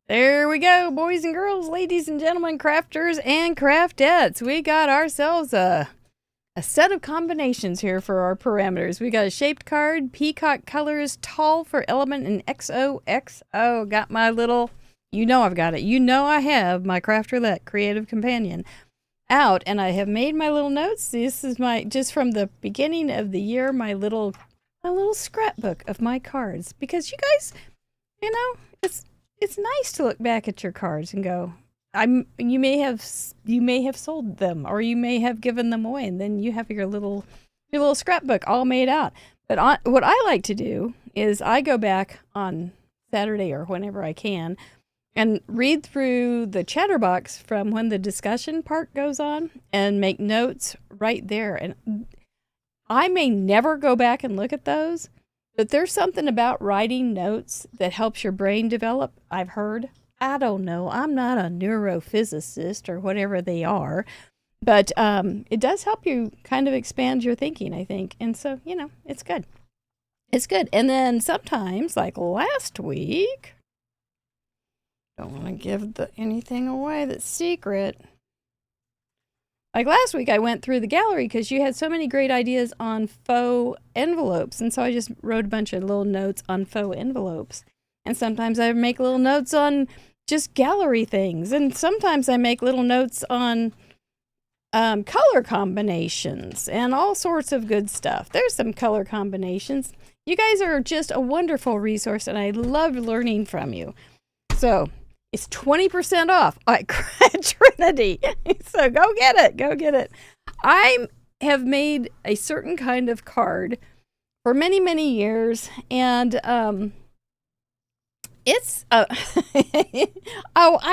There we go, boys and girls, ladies and gentlemen, crafters and craftettes. We got ourselves a set of combinations here for our parameters. We got a shaped card, peacock colors, tall for element, and XOXO. Got my little, you know I've got it. You know I have my Craft Roulette Creative Companion out, and I have made my little notes. This is my, just from the beginning of the year, my little scrapbook of my cards. Because you guys, you know, it's nice to look back at your cards and go, you may have sold them, or you may have given them away, and then you have your little scrapbook all made out. But what I like to do is I go back on Saturday or whenever I can and read through the chatterbox from when the discussion part goes on and make notes right there. And I may never go back and look at those, but there's something about writing notes that helps your brain develop, I've heard. I don't know. I'm not a neurophysicist or whatever they are, but it does help you kind of expand your thinking, I think. And so, you know, it's good. It's good. And then sometimes, like last week, don't want to give anything away that's secret. Like last week, I went through the gallery because you had so many great ideas on faux envelopes. And so I just wrote a bunch of little notes on faux envelopes. And sometimes I make little notes on just gallery things. And sometimes I make little notes on color combinations and all sorts of good stuff. There's some color combinations. You guys are just a wonderful resource, and I love learning from you. So it's 20% off at Trinity. So go get it. Go get it. I have made a certain kind of card for many, many years. And it's,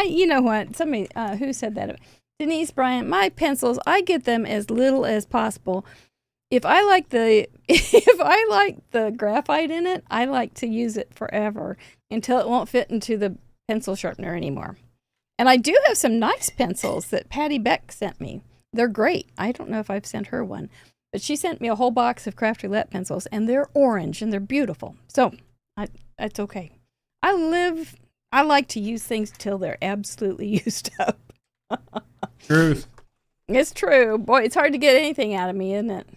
you know what? Somebody, who said that? Denise Bryant, my pencils, I get them as little as possible. If I like the graphite in it, I like to use it forever until it won't fit into the pencil sharpener anymore. And I do have some nice pencils that Patty Beck sent me. They're great. I don't know if I've sent her one, but she sent me a whole box of Craft Roulette pencils, and they're orange and they're beautiful. So it's okay. I like to use things till they're absolutely used up. Truth. It's true. Boy, it's hard to get anything out of me, isn't it?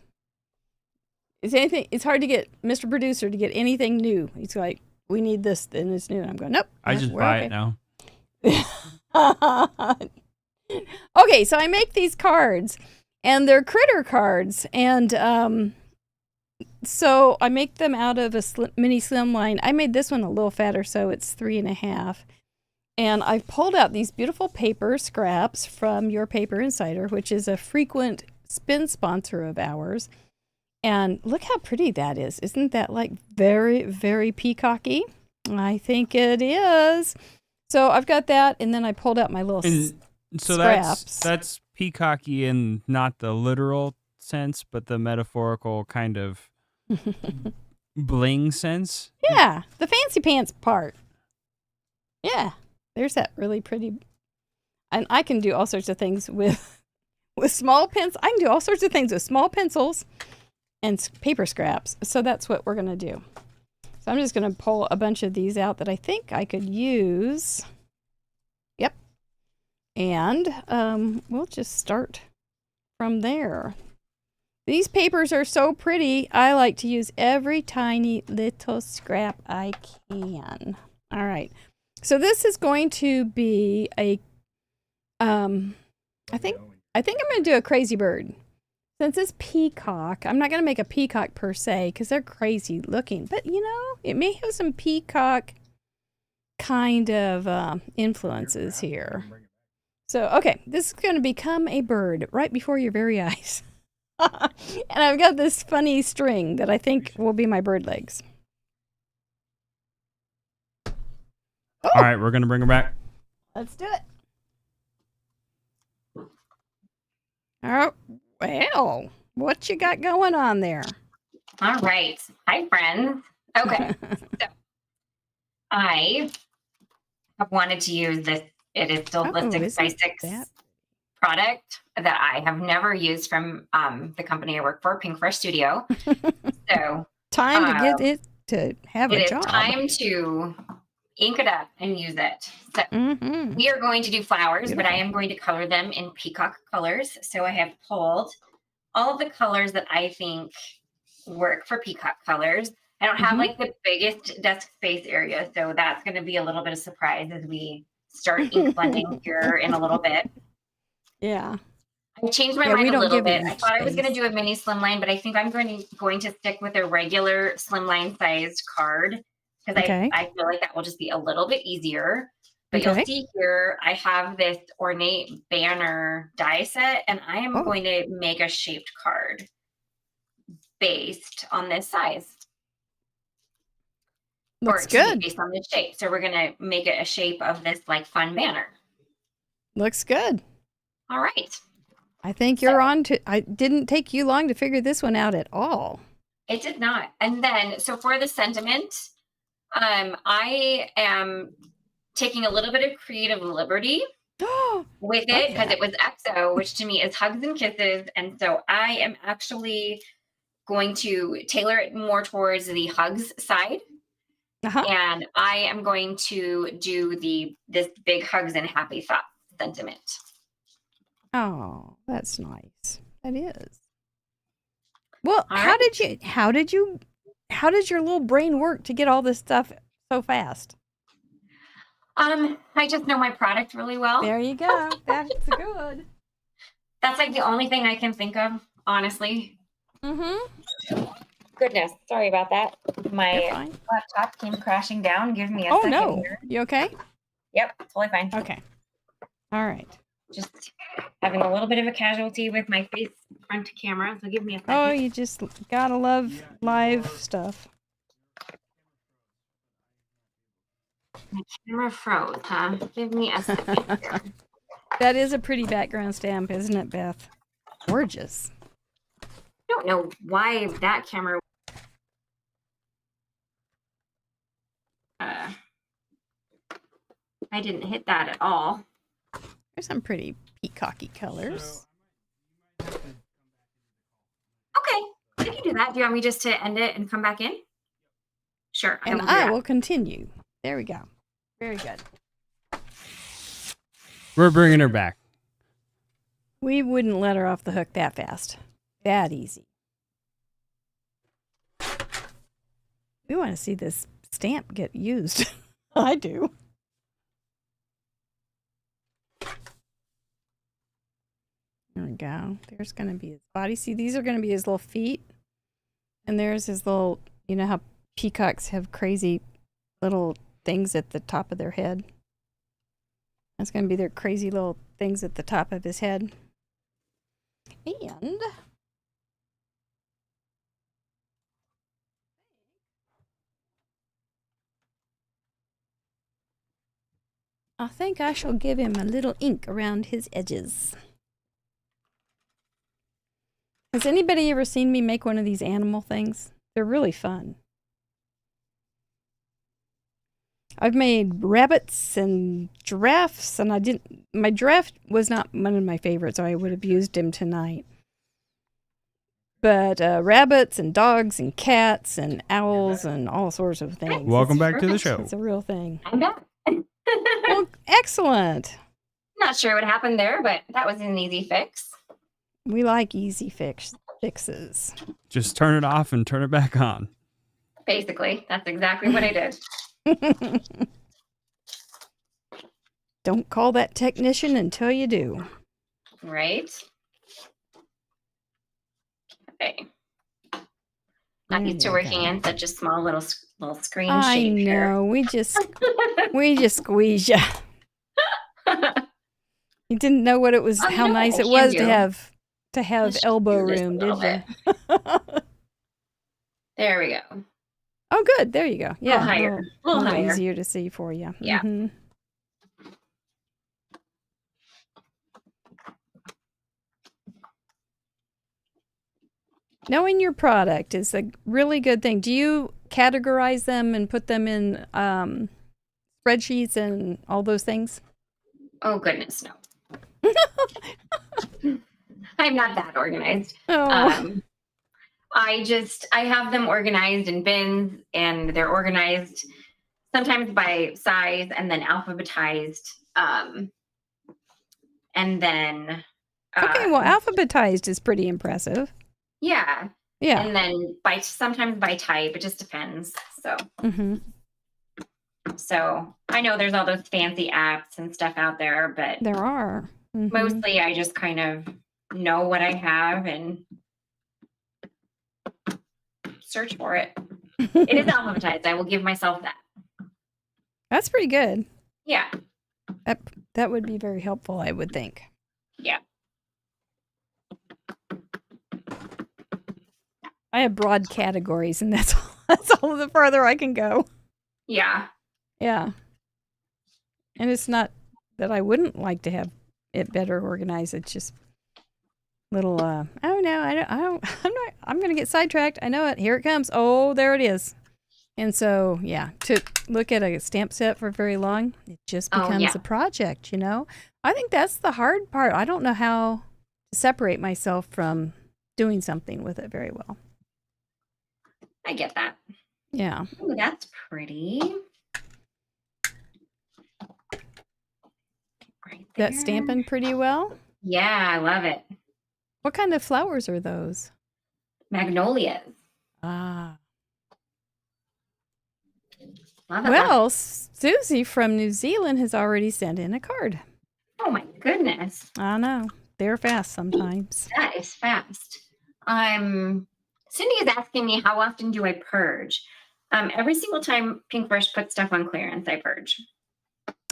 It's hard to get Mr. Producer to get anything new. He's like, we need this, and it's new. And I'm going, nope. I just buy it now. Okay, so I make these cards, and they're critter cards, and So I make them out of a mini slimline. I made this one a little fatter, so it's 3.5. And I've pulled out these beautiful paper scraps from Your Paper Insider, which is a frequent spin sponsor of ours. And look how pretty that is. Isn't that like very, very peacocky? I think it is. So I've got that, and then I pulled out my little scraps. That's peacocky in not the literal sense, but the metaphorical kind of bling sense. Yeah, the fancy pants part. Yeah, there's that really pretty. And I can do all sorts of things with small pens. I can do all sorts of things with small pencils and paper scraps. So that's what we're going to do. So I'm just going to pull a bunch of these out that I think I could use. Yep. And we'll just start from there. These papers are so pretty. I like to use every tiny little scrap I can. All right. So this is going to be a, I think I'm going to do a crazy bird. Since it's peacock, I'm not going to make a peacock per se because they're crazy looking. But, you know, it may have some peacock kind of influences here. So, okay, this is going to become a bird right before your very eyes. And I've got this funny string that I think will be my bird legs. Oh! All right, we're going to bring her back. Let's do it. Oh, well, what you got going on there? All right. Hi, friends. Okay. So I have wanted to use this. It is still the 6x6 product that I have never used from the company I work for, Pink Fresh Studio. So time to get it to have a job. It is time to ink it up and use it. So we are going to do flowers, but I am going to color them in peacock colors. So I have pulled all of the colors that I think work for peacock colors. I don't have like the biggest desk space area, so that's going to be a little bit of surprise as we start ink blending here in a little bit. Yeah. I changed my mind a little bit. I thought I was going to do a mini slimline, but I think I'm going to stick with a regular slimline sized card because I feel like that will just be a little bit easier. But you'll see here, I have this ornate banner die set, and I am going to make a shaped card based on this size. Looks good. Based on this shape. So we're going to make it a shape of this like fun banner. Looks good. All right. I think you're on to, I didn't take you long to figure this one out at all. It did not. And then, so for the sentiment, I am taking a little bit of creative liberty with it because it was EXO, which to me is hugs and kisses. And so I am actually going to tailor it more towards the hugs side. And I am going to do this big hugs and happy thoughts sentiment. Oh, that's nice. That is. Well, how did your little brain work to get all this stuff so fast? I just know my product really well. There you go. That's good. That's like the only thing I can think of, honestly. Goodness, sorry about that. My laptop came crashing down. Give me a second. Oh no, here. You okay? Yep, totally fine. Okay. All right. Just having a little bit of a casualty with my face front camera, so give me a second. Oh, you just gotta love live stuff. My camera froze, huh? Give me a second here. That is a pretty background stamp, isn't it, Beth? Gorgeous. I don't know why that camera... I didn't hit that at all. There's some pretty peacocky colors. Okay, we can do that. Do you want me just to end it and come back in? Sure. And I will continue. There we go. Very good. We're bringing her back. We wouldn't let her off the hook that fast. That easy. We want to see this stamp get used. I do. There we go. There's going to be his body. See, these are going to be his little feet. And there's his little, you know how peacocks have crazy little things at the top of their head? That's going to be their crazy little things at the top of his head. And I think I shall give him a little ink around his edges. Has anybody ever seen me make one of these animal things? They're really fun. I've made rabbits and giraffes, and my giraffe was not one of my favorites, so I would have used him tonight. But rabbits and dogs and cats and owls and all sorts of things. Welcome back to the show. It's a real thing. I'm back. Well, excellent. Not sure what happened there, but that was an easy fix. We like easy fixes. Just turn it off and turn it back on. Basically, that's exactly what I did. Don't call that technician until you do. Right? Okay. Not used to working in such a small little screen I shape know. here. We just squeeze you. You didn't know what it was. How no, nice it you was do. to have Let's elbow do this a room, little did you? There we go. Oh, good. There you go. Yeah, higher. A Little little higher. easier to see for you. Yeah. Mhm. Knowing your product is a really good thing. Do you categorize them and put them in spreadsheets and all those things? Oh, goodness, no. I'm not that organized. Oh. I have them organized in bins, and they're organized sometimes by size and then alphabetized. And then... Okay, well, alphabetized is pretty impressive. Yeah. Yeah. And then sometimes by type, it just depends. So, So I know there's all those fancy apps and stuff out there, but There are. mostly I just kind of know what I have and search for it. It is alphabetized. I will give myself that. That's pretty good. Yeah. That would be very helpful, I would think. Yeah. I have broad categories, and that's all the further I can go. Yeah. Yeah. And it's not that I wouldn't like to have it better organized. It's just little, oh no, I'm going to get sidetracked. I know it. Here it comes. Oh, there it is. And so, yeah, to look at a stamp set for very long, it just becomes a project, you know? I think that's the hard part. I don't know how to separate myself from doing something with it very well. I get that. Yeah. Ooh, that's pretty. Right there. That stamping pretty well? Yeah, I love it. What kind of flowers are those? Magnolias. Ah. Love it. Well, Susie from New Zealand has already sent in a card. Oh my goodness. I know. They're fast sometimes. That is fast. Cindy is asking me, how often do I purge? Every single time Pink Fresh puts stuff on clearance, I purge.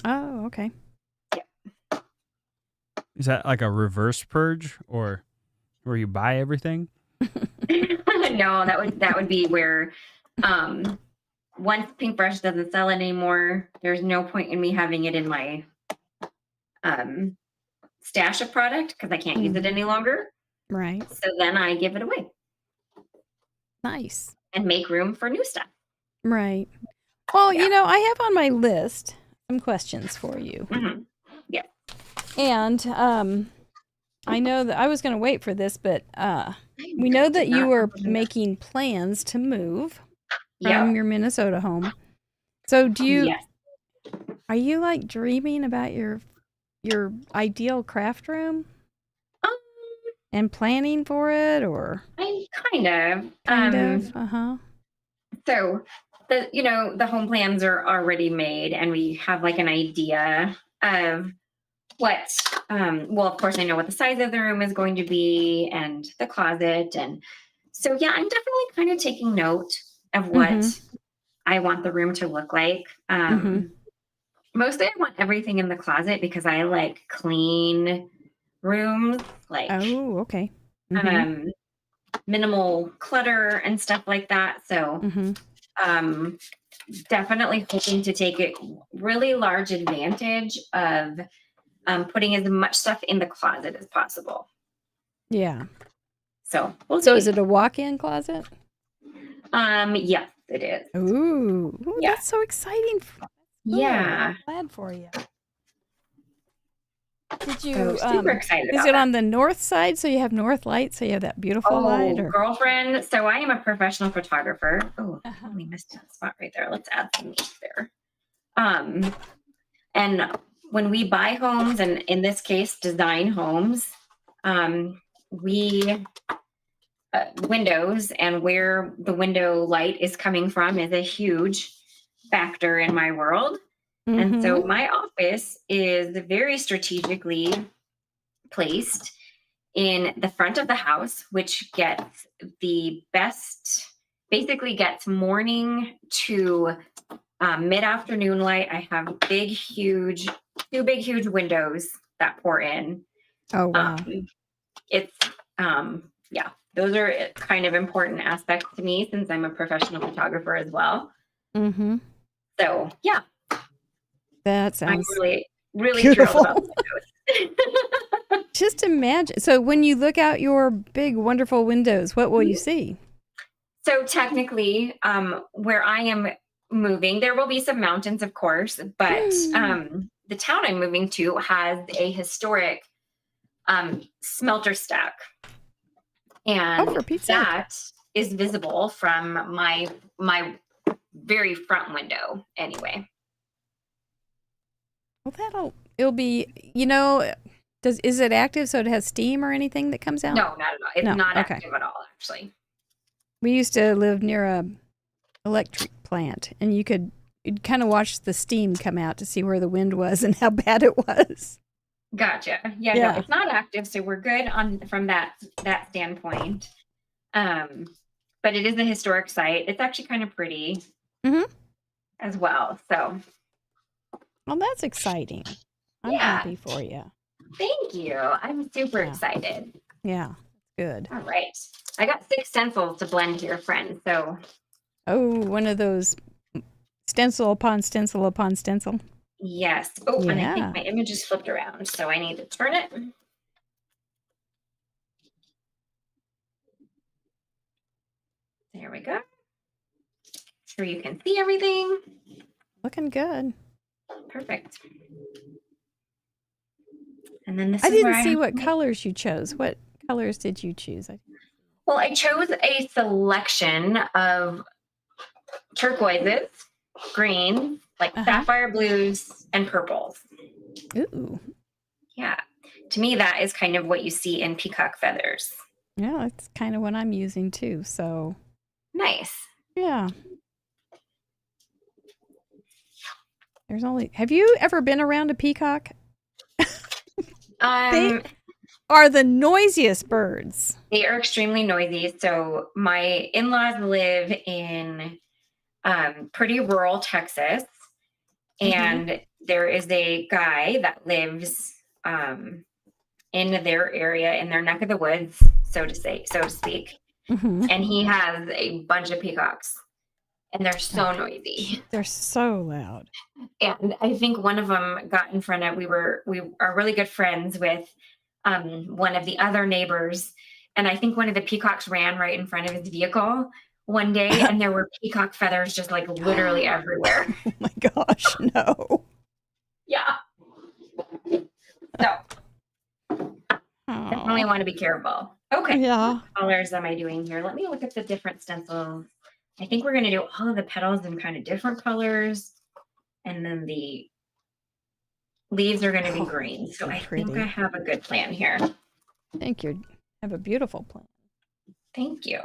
Oh, okay. Is that like a reverse purge, or where you buy everything? No, that would be where once Pink Fresh doesn't sell it anymore, there's no point in me having it in my stash of product because I can't use it any longer. Right. So then I give it away. Nice. And make room for new stuff. Right. Well, you know, I have on my list some questions for you. Mm-hmm. Yeah. And I know that I was going to wait for this, but we know that you are making plans to move from your Minnesota home. So do you, are you like dreaming about your ideal craft room? And planning for it, or? Kind of. So the home plans are already made, and we have like an idea of what, well, of course I know what the size of the room is going to be and the closet. And So yeah, I'm definitely kind of taking note of what I want the room to look like. Mostly I want everything in the closet because I like clean rooms, like Oh, okay. minimal clutter and stuff like that. So definitely hoping to take it really large advantage of putting as much stuff in the closet as possible. Yeah. So is it a walk-in closet? Yes, it is. Ooh, that's so exciting. Yeah. I'm glad for you. Did you super excited is about it that. on the north side, so you have north light, so you have that beautiful light? Or? Girlfriend, so I am a professional photographer. Oh, we missed that spot right there. Let's add some meat there. And when we buy homes, and in this case design homes, we windows and where the window light is coming from is a huge factor in my world. And so my office is very strategically placed in the front of the house, which gets the best, basically gets morning to mid-afternoon light. I have two big, huge windows that pour in. Oh, wow. It's, yeah, those are kind of important aspects to me since I'm a professional photographer as well. So, yeah. That sounds I'm really beautiful. thrilled about those. Just imagine. So when you look out your big, wonderful windows, what will you see? So technically, where I am moving, there will be some mountains, of course, but the town I'm moving to has a historic smelter stack. And that is visible from my very front window anyway. Well, it'll be, is it active so it has steam or anything that comes out? No, not at all. It's not active at all, actually. We used to live near a electric plant, and you'd kind of watch the steam come out to see where the wind was and how bad it was. Gotcha. Yeah. No, it's not active, so we're good from that standpoint. But it is a historic site. It's actually kind of pretty as well. So. Well, that's exciting. I'm happy for you. Thank you. I'm super excited. Yeah, good. All right. I got 6 stencils to blend here, friends. So. Oh, one of those stencil upon stencil upon stencil. Yes. Oh, and I think my image is flipped around, so I need to turn it. There we go. Sure you can see everything. Looking good. Perfect. And then this I is didn't where see what colors you chose. What colors did you choose? Well, I chose a selection of turquoises, greens, like sapphire blues, and purples. Ooh. Yeah. To me, that is kind of what you see in peacock feathers. Yeah, that's kind of what I'm using too. So nice. Yeah. Have you ever been around a peacock? They are the noisiest birds. They are extremely noisy. So my in-laws live in pretty rural Texas, and there is a guy that lives in their area, in their neck of the woods, so to speak. And he has a bunch of peacocks. And they're so noisy. They're so loud. And I think one of them got in front of, we are really good friends with one of the other neighbors. And I think one of the peacocks ran right in front of his vehicle one day, and there were peacock feathers just like literally everywhere. Oh my gosh, no. Yeah. So definitely want to be careful. Okay. Yeah. What colors am I doing here? Let me look at the different stencils. I think we're going to do all of the petals in kind of different colors. And then the leaves are going to be green. So I think I have a good plan here. I think you have a beautiful plan. Thank you.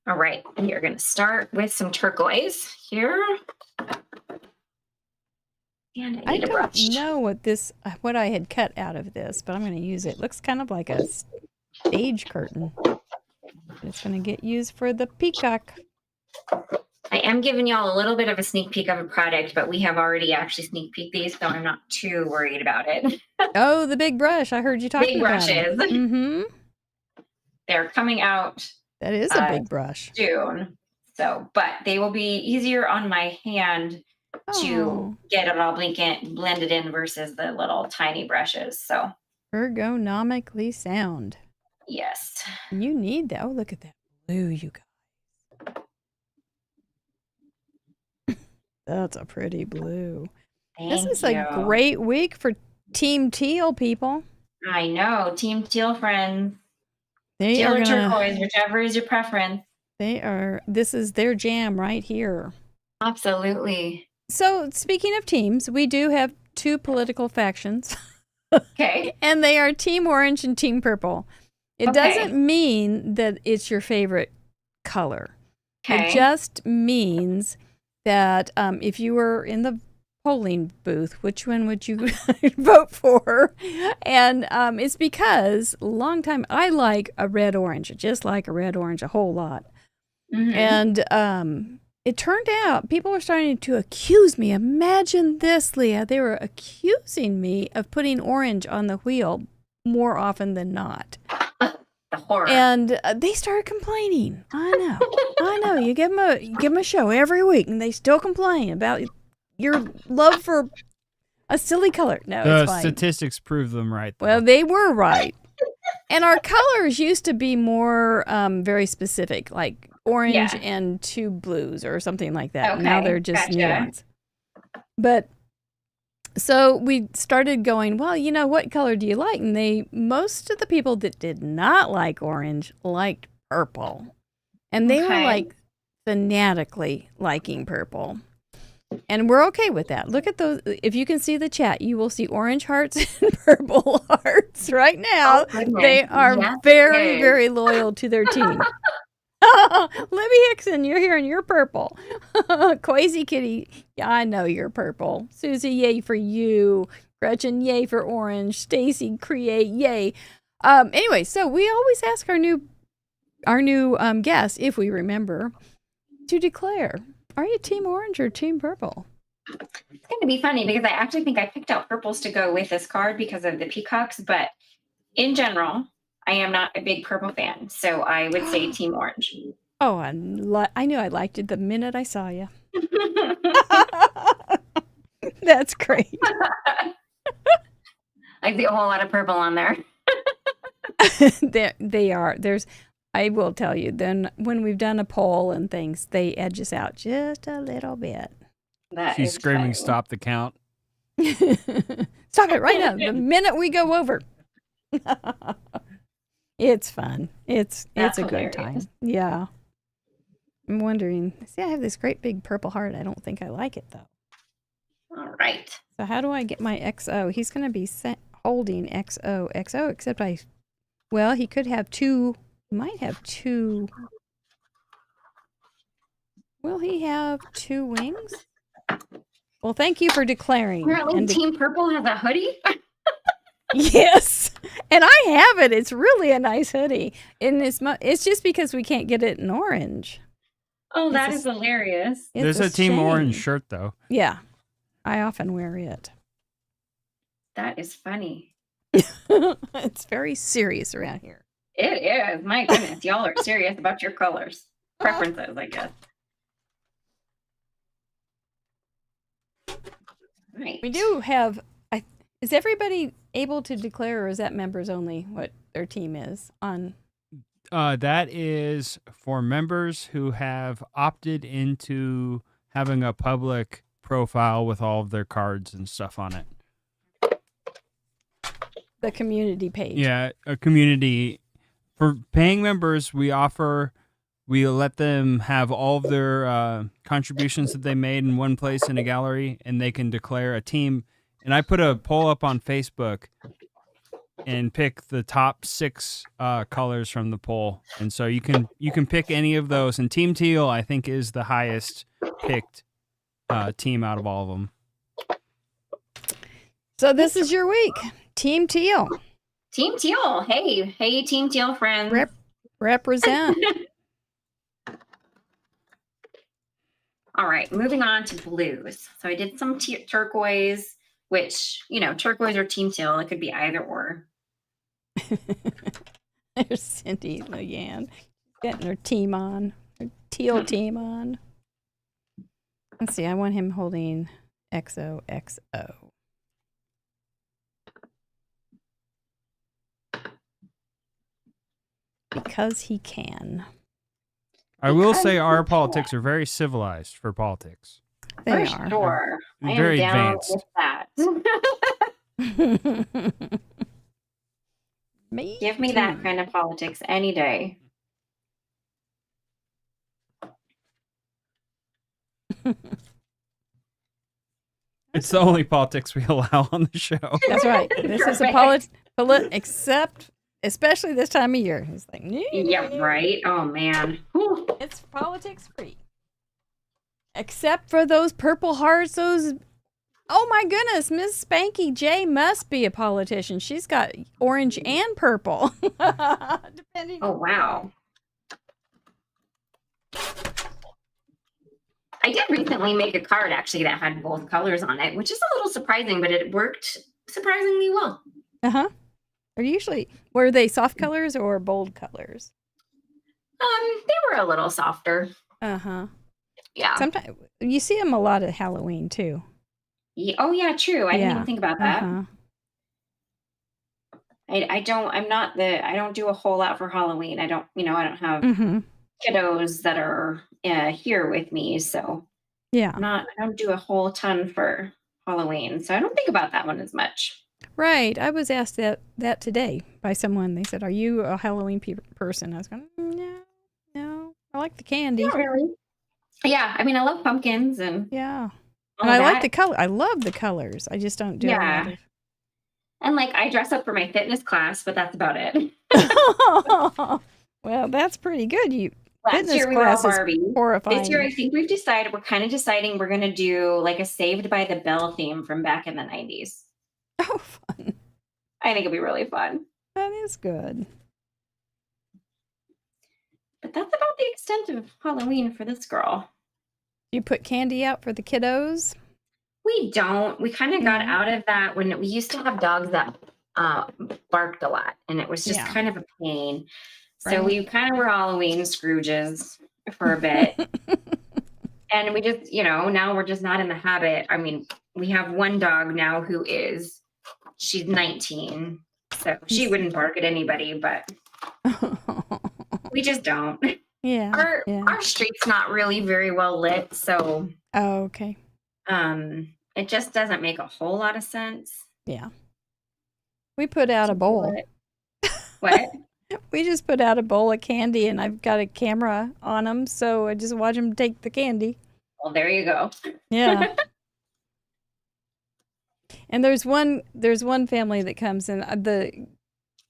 All right. We are going to start with some turquoise here. And I need a brush. Know what I had cut out of this, but I'm going to use it. It looks kind of like a stage curtain. It's going to get used for the peacock. I am giving y'all a little bit of a sneak peek of a product, but we have already actually sneak peeked these, so I'm not too worried about it. Oh, the big brush. I heard you talking about it. Big brushes. Mm-hmm. They're coming out. That is a big brush. Soon. So, but they will be easier on my hand to get it all blended in versus the little tiny brushes. So ergonomically sound. Yes. You need that. Oh, look at that blue, you guys. That's a pretty blue. This is a great week for Team Teal, people. I know. Team Teal friends. Teal or turquoise, whichever is your preference. This is their jam right here. Absolutely. So, speaking of teams, we do have two political factions. Okay. And they are Team Orange and Team Purple. It doesn't mean that it's your favorite color. Okay. It just means that if you were in the polling booth, which one would you vote for? And it's because I like a red orange. I just like a red orange a whole lot. Mm-hmm. And it turned out people were starting to accuse me. Imagine this, Leah. They were accusing me of putting orange on the wheel more often than not. The horror. And they started complaining. I know. You give them a show every week, and they still complain about your love for a silly color. No, it's fine. Statistics prove them right, though. Well, they were right. And our colors used to be more very specific, like orange and two blues or something like that. Okay, now they're just nuance. But so we started going, well, you know, what color do you like? And most of the people that did not like orange liked purple. And they were like fanatically liking purple. And we're okay with that. Look at those. If you can see the chat, you will see orange hearts and purple hearts right now. They are very, very loyal to their team. Libby Hickson, you're here and you're purple. Quasi Kitty, yeah, I know you're purple. Susie, yay for you. Gretchen, yay for orange. Stacy, create, yay. Anyway, so we always ask our new guests, if we remember, to declare. Are you Team Orange or Team Purple? It's going to be funny because I actually think I picked out purples to go with this card because of the peacocks, but in general, I am not a big purple fan, so I would say Team Orange. Oh, I knew I liked it the minute I saw you. That's great. I see a whole lot of purple on there. They are. I will tell you, then when we've done a poll and things, they edge us out just a little bit. She's screaming, funny. Stop the count. Stop it right now. The minute we go over. It's fun. It's a good time. Yeah. I'm wondering, see, I have this great big purple heart. I don't think I like it, though. All right. So how do I get my XO? He's going to be holding XO, except he could have two. Might have two. Will he have two wings? Well, thank you for declaring. Apparently, Team Purple has a hoodie. Yes, and I have it. It's really a nice hoodie, and it's just because we can't get it in orange. Oh, that is hilarious. There's a Team Orange shirt, though. Yeah, I often wear it. That is funny. It's very serious around here. It is. My goodness, y'all are serious about your colors. Preferences, I guess. Right. We do have... Is everybody able to declare, or is that members only, what their team is on? That is for members who have opted into having a public profile with all of their cards and stuff on it. The community page. Yeah, a community... For paying members, we let them have all of their contributions that they made in one place in a gallery, and they can declare a team. And I put a poll up on Facebook and pick the top 6 colors from the poll. And so you can pick any of those. And Team Teal, I think, is the highest picked team out of all of them. So this is your week. Team Teal. Team Teal. Hey, Team Teal friends. Represent. All right, moving on to blues. So I did some turquoise, which, turquoise or team teal, it could be either or. There's Cindy Leanne getting her team on, her teal team on. Let's see, I want him holding XOXO. Because he can. I will say our politics are very civilized for politics. They For are. sure. I am Very down advanced. with that. Me Give me that kind of politics any day. It's the only politics we allow on the show. That's right. This is a except, especially this time of year. It's like, Yeah, right. Oh man. Whew. It's politics free. Except for those purple hearts, those. Oh my goodness, Miss Spanky J must be a politician. She's got orange and purple. Depending. Oh wow. I did recently make a card actually that had both colors on it, which is a little surprising, but it worked surprisingly well. Were they soft colors or bold colors? They were a little softer. Yeah. Sometimes you see them a lot at Halloween too. Yeah, oh yeah, true. I didn't even think about that. I don't do a whole lot for Halloween. I don't have kiddos that are here with me, so yeah. I don't do a whole ton for Halloween, so I don't think about that one as much. Right. I was asked that today by someone. They said, "Are you a Halloween person?" I was going, "No. I like the candy." Not really. Yeah, I mean, I love pumpkins and yeah. And I like the color. I love the colors. I just don't do it. And like I dress up for my fitness class, but that's about it. Well, that's pretty good. Last year we were all Barbie. Horrifying. This year I think we're deciding we're gonna do like a Saved by the Bell theme from back in the 90s. Oh, fun. I think it'll be really fun. That is good. But that's about the extent of Halloween for this girl. You put candy out for the kiddos? We don't. We kind of got out of that when we used to have dogs that barked a lot, and it was just kind of a pain. So we kind of were Halloween Scrooges for a bit. And we just, now we're just not in the habit. I mean, we have one dog now she's 19. So she wouldn't bark at anybody, but we just don't. Yeah. Our street's not really very well lit, so okay. It just doesn't make a whole lot of sense. Yeah. We put out a bowl. What? We just put out a bowl of candy, and I've got a camera on them, so I just watch them take the candy. Well, there you go. Yeah. And there's one family that comes in.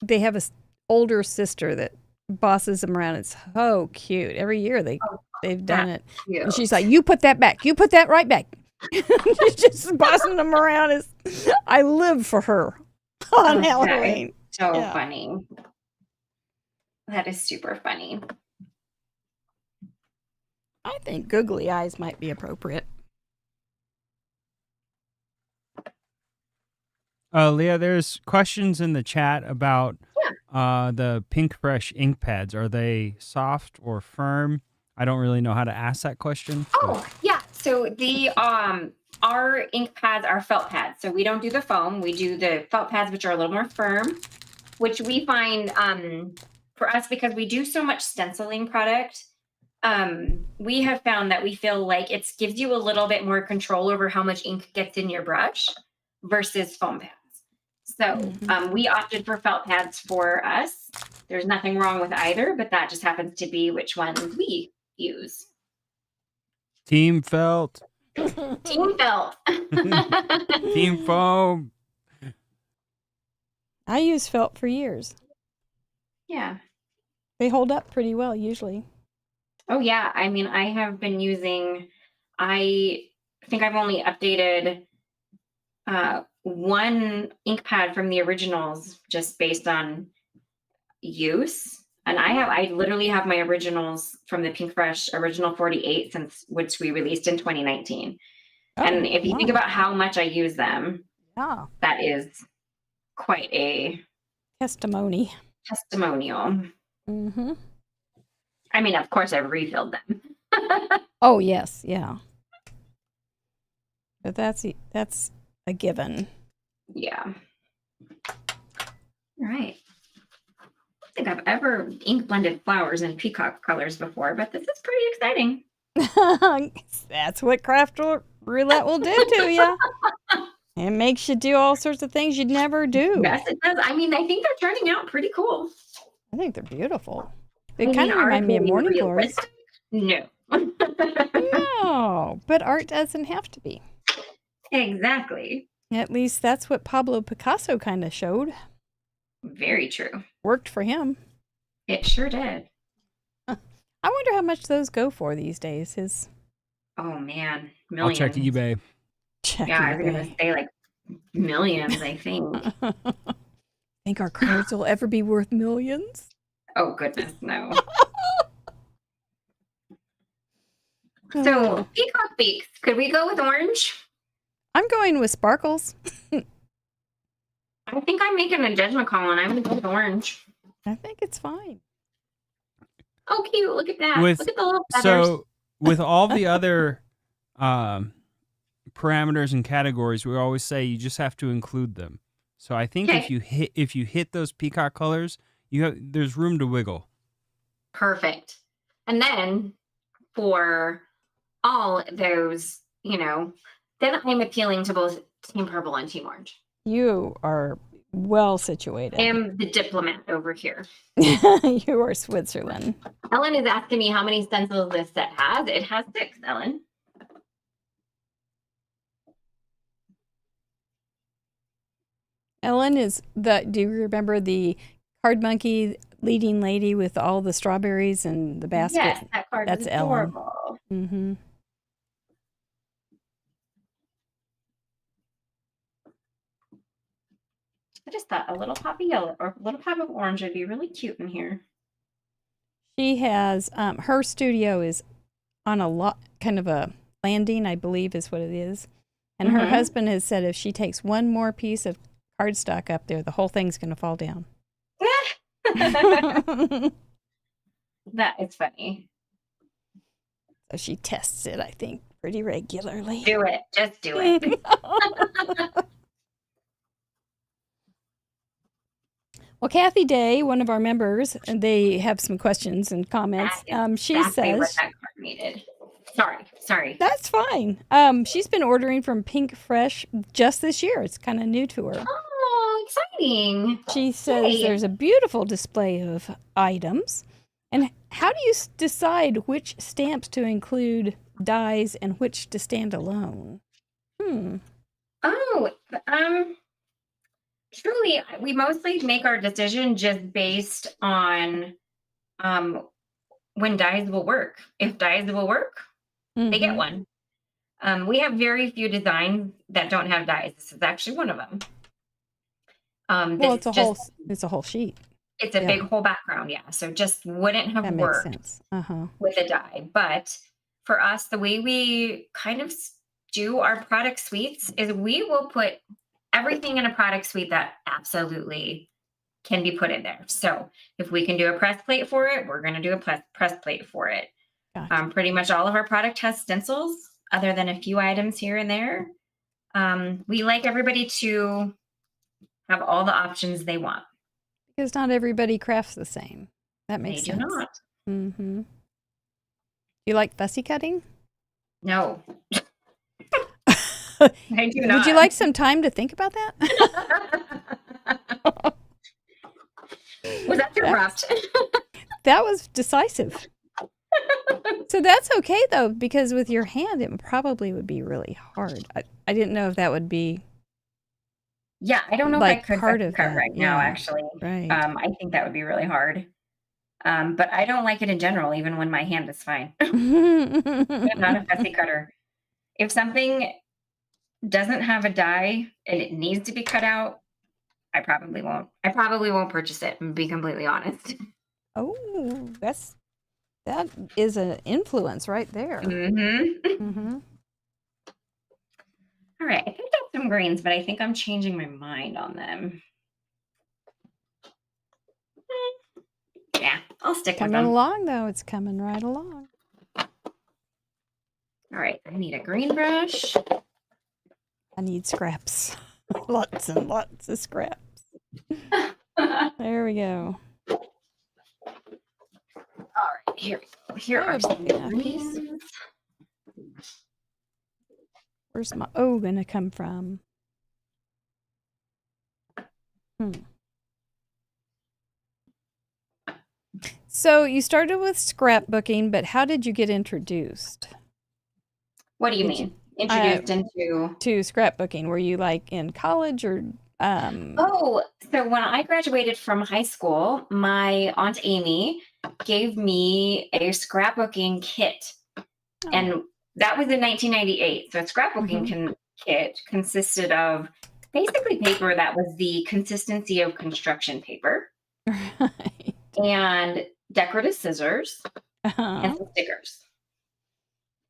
They have a older sister that bosses them around. It's so cute. Every year they've done it. Cute. And she's like, "You put that back. You put that right back." She's just bossing them around. I live for her on Halloween. So funny. That is super funny. I think googly eyes might be appropriate. Leah, there's questions in the chat about the Pink Fresh ink pads. Are they soft or firm? I don't really know how to ask that question. Oh, yeah. So the our ink pads are felt pads. So we don't do the foam. We do the felt pads, which are a little more firm, which we find for us, because we do so much stenciling product, we have found that we feel like it gives you a little bit more control over how much ink gets in your brush versus foam pads. So we opted for felt pads for us. There's nothing wrong with either, but that just happens to be which ones we use. Team felt. Team felt. Team foam. I use felt for years. Yeah. They hold up pretty well usually. Oh yeah. I mean, I have been I think I've only updated one ink pad from the originals just based on use. And I literally have my originals from the Pink Fresh original 48 which we released in 2019. And if you think about how much I use them, that is quite a testimonial. Mm-hmm. I mean, of course, I've refilled them. Oh yes, yeah. But that's a given. Yeah. All right. I don't think I've ever ink blended flowers in peacock colors before, but this is pretty exciting. That's what Craft Roulette will do to you. It makes you do all sorts of things you'd never do. Yes, it does. I mean, I think they're turning out pretty cool. I think they're beautiful. They kind of remind me of morning glories. No. No, but art doesn't have to be. Exactly. At least that's what Pablo Picasso kind of showed. Very true. Worked for him. It sure did. I wonder how much those go for these days. Oh man, millions. I'll check eBay. I was gonna say like millions. I think. Think our cards will ever be worth millions? Oh goodness, no. So peacock beaks. Could we go with orange? I'm going with sparkles. I think I'm making a judgment call, and I'm going to go with orange. I think it's fine. Oh, cute! Look at that. Look at the little feathers. So, with all the other parameters and categories, we always say you just have to include them. So I think if you hit those peacock colors, there's room to wiggle. Perfect. And then for all those, then I'm appealing to both Team Purple and Team Orange. You are well situated. I am the diplomat over here. You are Switzerland. Ellen is asking me how many stencils this set has. It has 6, Ellen. Ellen is do you remember the card monkey leading lady with all the strawberries and the basket? Yes, that card is adorable. Ellen. Mm-hmm. I just thought a little pop of yellow or a little pop of orange would be really cute in here. She has, her studio is on kind of a landing, I believe is what it is. And her husband has said if she takes one more piece of cardstock up there, the whole thing's going to fall down. That is funny. So she tests it, I think, pretty regularly. Do it. Just do it. Well, Kathy Day, one of our members, and they have some questions and comments. She says what that card needed. Sorry. That's fine. She's been ordering from Pink Fresh just this year. It's kind of new to her. Oh, exciting. She says there's a beautiful display of items. And how do you decide which stamps to include dies and which to stand alone? Truly, we mostly make our decision just based on when dies will work. If dies will work, they get one. We have very few designs that don't have dies. This is actually one of them. Well, it's a whole sheet. It's a big whole background, yeah. So just wouldn't have worked with a die. But for us, the way we kind of do our product suites is we will put everything in a product suite that absolutely can be put in there. So if we can do a press plate for it, we're going to do a press plate for it. Gotcha. Pretty much all of our product has stencils, other than a few items here and there. We like everybody to have all the options they want. Because not everybody crafts the same. That makes sense. They do not. Mm-hmm. You like fussy cutting? No. I do not. Would you like some time to think about that? Was that abrupt? That was decisive. So that's okay, though, because with your hand, it probably would be really hard. I didn't know if that would be... Yeah, I don't know like if I could part of cut that. right now, actually. Right. I think that would be really hard. But I don't like it in general, even when my hand is fine. I'm not a fussy cutter. If something doesn't have a die and it needs to be cut out, I probably won't. I probably won't purchase it, and be completely honest. Oh, that is an influence right there. Mm-hmm. All right, I think that's some greens, but I think I'm changing my mind on them. Yeah, I'll stick with them. Coming along, though. It's coming right along. All right, I need a green brush. I need scraps. Lots and lots of scraps. There we go. All right, here we go. Here are some greens. Where's my O gonna come from? So you started with scrapbooking, but how did you get introduced? What do you mean? Introduced into scrapbooking? Were you like in college or? Oh, so when I graduated from high school, my Aunt Amy gave me a scrapbooking kit, and that was in 1998. So a scrapbooking kit consisted of basically paper that was the consistency of construction paper, and decorative scissors, and some stickers.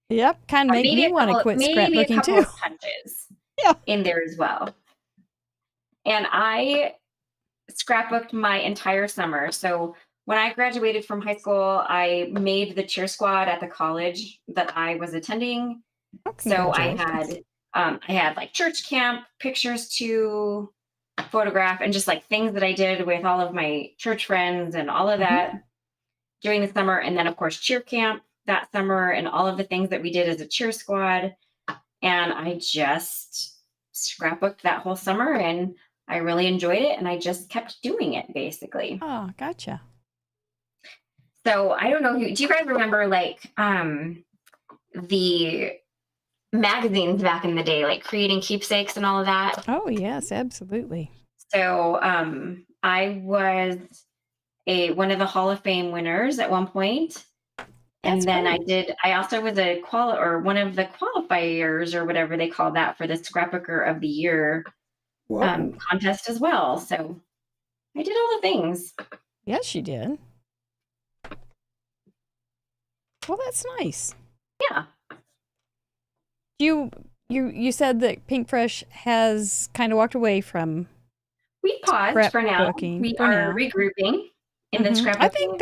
Yep, kind of make me want to quit scrapbooking too. Of punches in there as well. And I scrapbooked my entire summer. So when I graduated from high school, I made the cheer squad at the college that I was attending. So I had like church camp pictures to photograph and just like things that I did with all of my church friends and all of that during the summer. And then of course, cheer camp that summer and all of the things that we did as a cheer squad. And I just scrapbooked that whole summer and I really enjoyed it. And I just kept doing it basically. Oh, gotcha. So I don't know, do you guys remember like the magazines back in the day, like creating keepsakes and all of that? Oh yes, absolutely. So I was one of the Hall of Fame winners at one point. And then I also was one of the qualifiers or whatever they call that for the Scrapbooker of the Year contest as well. So I did all the things. Yes, you did. Well, that's nice. Yeah. You said that Pink Fresh has kind of walked away from. We paused for now. We are regrouping in the scrapbooking I think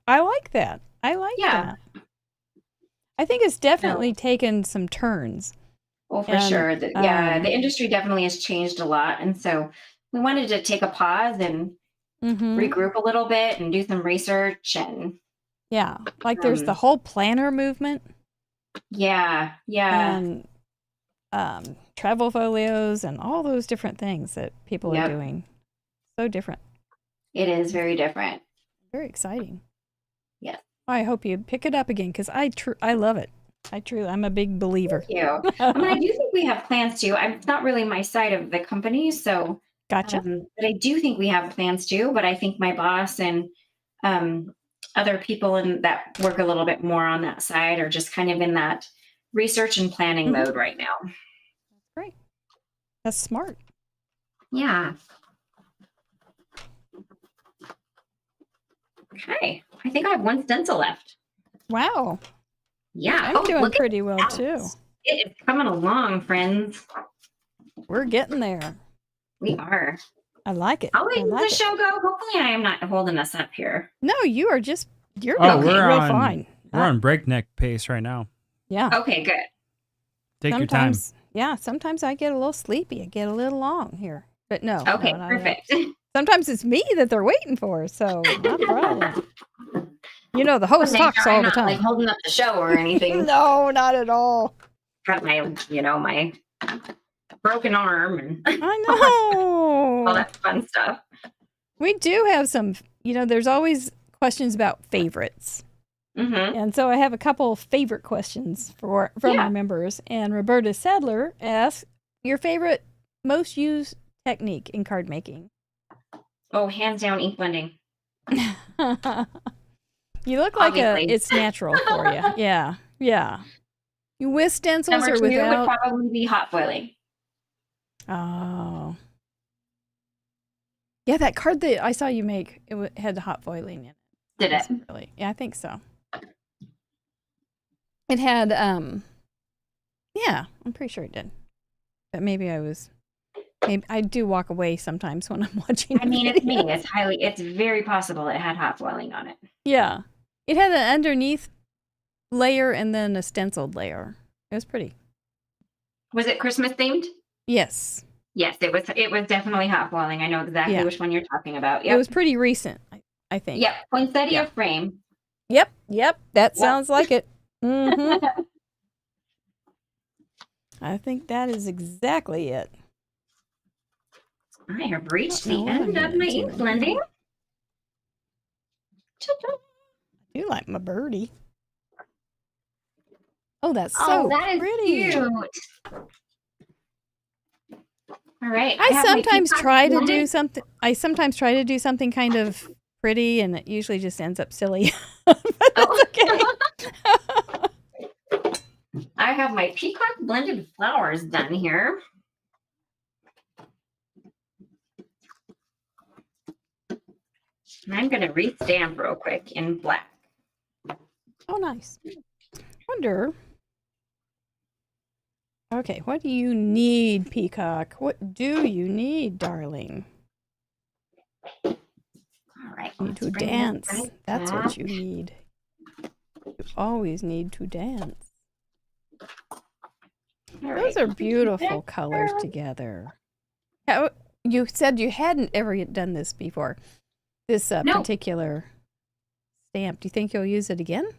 I like that. I like that. I think it's definitely taken some turns. Well, for sure. The industry definitely has changed a lot. And so we wanted to take a pause and regroup a little bit and do some research. And like there's the whole planner movement. Yeah. And travel folios and all those different things that people are doing. So different. It is very different. Very exciting. Yeah. I hope you pick it up again because I love it. I'm a big believer. Thank you. I mean, I do think we have plans to. It's not really my side of the company, so gotcha. But I do think we have plans to. But I think my boss and other people that work a little bit more on that side are just kind of in that research and planning mode right now. That's great. That's smart. Yeah. Okay. I think I have one stencil left. Wow. Yeah. I'm doing pretty well too. It is coming along, friends. We're getting there. We are. I like it. I'll let the show go. Hopefully I am not holding us up here. No, you're doing real fine. We're on breakneck pace right now. Yeah. Okay, good. Take your time. Yeah, sometimes I get a little sleepy. I get a little long here. But no. Okay, perfect. Sometimes it's me that they're waiting for, so not a problem. You know, the host talks all the time. Like holding up the show or anything. No, not at all. Got my broken arm and I know all that fun stuff. We do have some, there's always questions about favorites. And so I have a couple favorite questions from our members. And Roberta Sadler asks, your favorite, most used technique in card making? Oh, hands down, ink blending. You look like it's natural for you. Yeah. You with stencils Number or without? Number 2 would probably be hot foiling. Oh. Yeah, that card that I saw you make, had the hot foiling in it. Did it? Really? Yeah, I think so. It had, yeah, I'm pretty sure it did. But maybe I do walk away sometimes when I'm watching. I mean, it's me. It's very possible it had hot foiling on it. Yeah. It had an underneath layer and then a stenciled layer. It was pretty. Was it Christmas themed? Yes. Yes, it was. It was definitely hot foiling. I know exactly which one you're talking about. Yep. It was pretty recent, I think. Yep. Poinsettia frame. Yep. That sounds like it. Mm-hmm. I think that is exactly it. I have reached the end of my ink blending. I do like my birdie. Oh, that's so that is pretty. Cute. All right. I sometimes try to do something. I sometimes try to do something kind of pretty, and it usually just ends up silly. But that's okay. I have my peacock blended flowers done here. And I'm going to restamp real quick in black. Oh, nice. Wonder. Okay, what do you need, Peacock? What do you need, darling? All right. You need to dance. That's what you need. You always need to dance. Those are beautiful colors together. You said you hadn't ever done this before. This particular stamp. Do you think you'll use it again?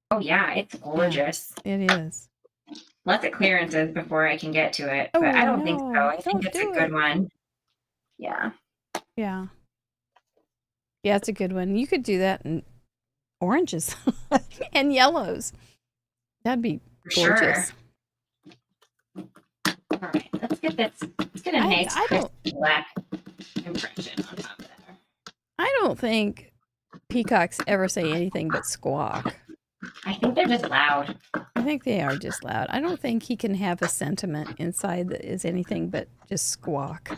Oh, yeah. It's gorgeous. Yeah, it is. Lots of clearances before I can get to it. But I don't think so. I think it's a good one. Yeah. Yeah. Yeah, it's a good one. You could do that in oranges and yellows. That'd be gorgeous. Sure. All right, let's get this. Let's get a nice crisp black impression on top there. I don't think peacocks ever say anything but squawk. I think they're just loud. I think they are just loud. I don't think he can have a sentiment inside that is anything but just squawk.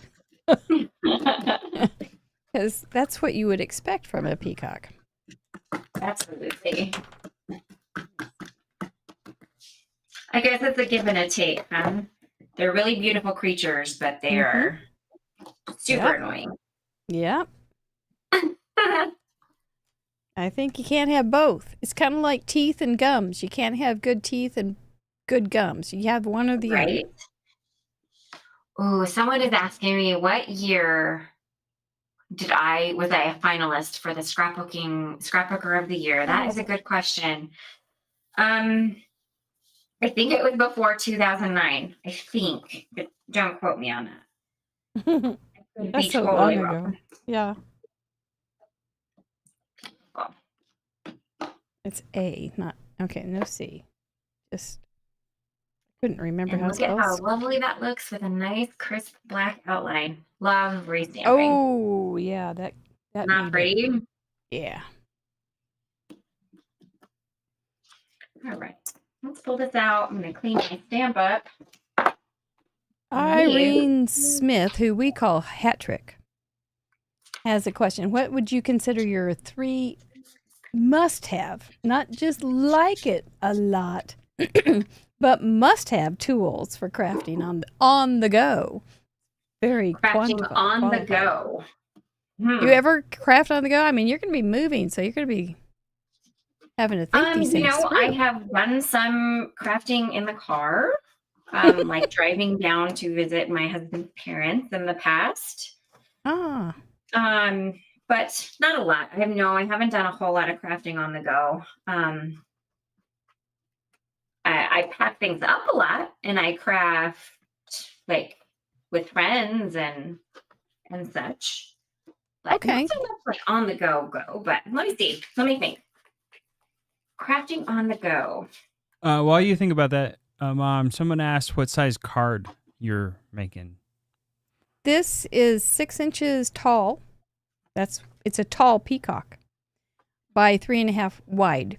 Because that's what you would expect from a peacock. Absolutely. I guess it's a give and a take, huh? They're really beautiful creatures, but they are super annoying. Yep. I think you can't have both. It's kind of like teeth and gums. You can't have good teeth and good gums. You have one or the other. Oh, someone is asking me what year was I a finalist for the scrapbooker of the year? That is a good question. I think it was before 2009. I think. But don't quote me on that. That's so long ago. Yeah. It's A, not okay. No C. Just couldn't remember how it's spelled. Look at how lovely that looks with a nice crisp black outline. Love restamping. Oh yeah, that not pretty. Yeah. All right, let's pull this out. I'm gonna clean my stamp up. Irene Smith, who we call Hat Trick, has a question. What would you consider your 3 must-have, not just like it a lot, but must-have tools for crafting on the go? Very crafting on the go. You ever craft on the go? I mean, you're going to be moving, so you're going to be having to think these things through. I have done some crafting in the car, like driving down to visit my husband's parents in the past. But not a lot. I haven't done a whole lot of crafting on the go. I pack things up a lot, and I craft like with friends and such. Like, okay. Not so much like on the go, but let me see. Let me think. Crafting on the go. While you think about that, Mom, someone asked what size card you're making. This is 6 inches tall. It's a tall peacock by 3.5 wide.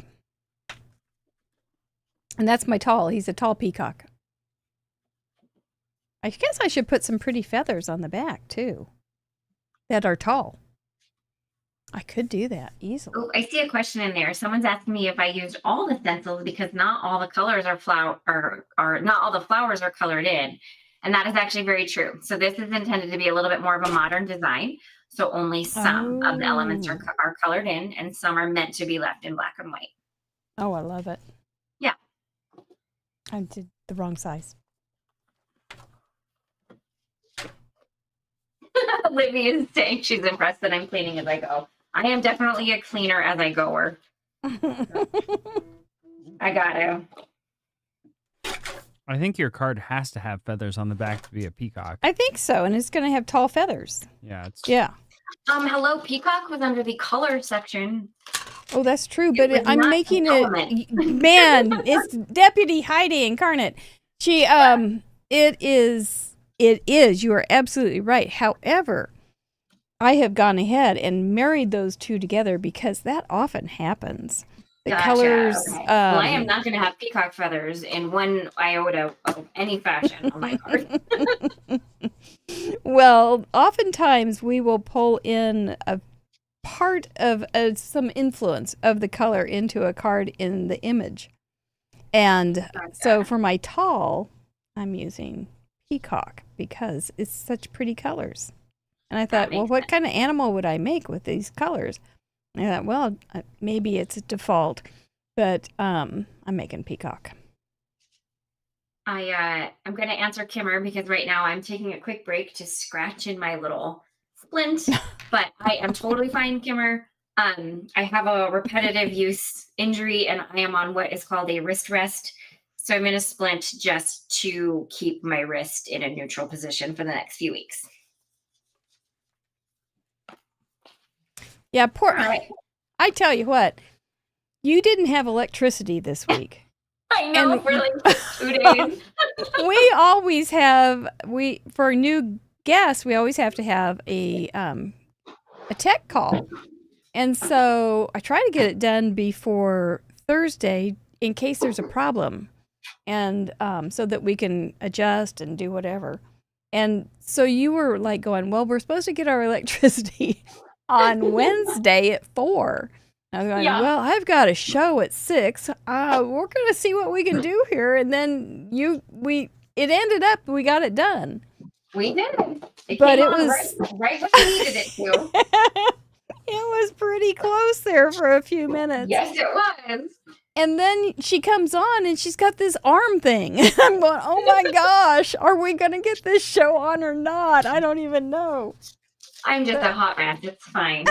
And that's my tall. He's a tall peacock. I guess I should put some pretty feathers on the back too that are tall. I could do that easily. Oh, I see a question in there. Someone's asking me if I used all the stencils because not all the colors are not all the flowers are colored in. And that is actually very true. So this is intended to be a little bit more of a modern design. So only some of the elements are colored in, and some are meant to be left in black and white. Oh, I love it. Yeah. I did the wrong size. Livy is saying she's impressed that I'm cleaning as I go. I am definitely a cleaner as I goer. I got to. I think your card has to have feathers on the back to be a peacock. I think so, and it's going to have tall feathers. Yeah, yeah. Hello, peacock was under the color section. Oh, that's true, but I'm making it. Man, it's Deputy Heidi incarnate. She, it is. You are absolutely right. However, I have gone ahead and married those two together because that often happens. The colors. Okay. Well, I am not going to have peacock feathers in one iota of any fashion on my card. Well, oftentimes we will pull in a part of some influence of the color into a card in the image. And so for my tall, I'm using peacock because it's such pretty colors. And I thought, well, what kind of animal would I make with these colors? And I thought, well, maybe it's a default, but I'm making peacock. I'm going to answer Kimmer because right now I'm taking a quick break to scratch in my little splint, but I am totally fine, Kimmer. I have a repetitive use injury and I am on what is called a wrist rest. So I'm in a splint just to keep my wrist in a neutral position for the next few weeks. Yeah, I tell you what, you didn't have electricity this week. I know, for like 2 days. We always have, for new guests, we always have to have a tech call. And so I try to get it done before Thursday in case there's a problem. And so that we can adjust and do whatever. And so you were like going, well, we're supposed to get our electricity on Wednesday at 4. I was going, well, I've got a show at 6. We're going to see what we can do here. And then it ended up, we got it done. We did. It was right when we needed it to. It was pretty close there for a few minutes. Yes, it was. And then she comes on and she's got this arm thing. I'm going, oh my gosh, are we going to get this show on or not? I don't even know. I'm just a hot mess. It's fine.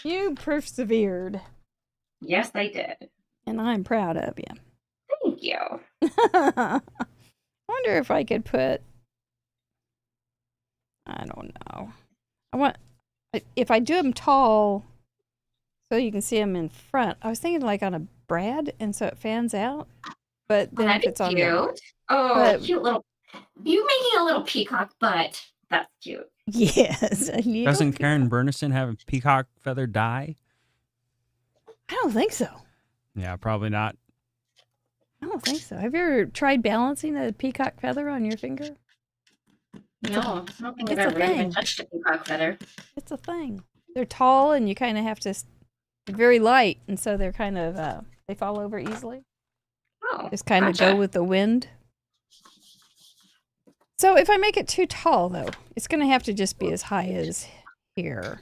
You persevered. Yes, I did. And I'm proud of you. Thank you. I wonder if I could put, I don't know. If I do them tall, so you can see them in front. I was thinking like on a brad, and so it fans out. But then if it's on cute. Cute little. You making a little peacock butt. That's cute. Yes. Doesn't Karen Berniston have a peacock feather dye? I don't think so. Yeah, probably not. I don't think so. Have you ever tried balancing a peacock feather on your finger? No, I don't think I've ever even touched a peacock feather. It's a thing. They're tall and you kind of have to, they're very light, and so they're kind of, they fall over easily. Oh, just kind of go with the wind. So if I make it too tall, though, it's going to have to just be as high as here,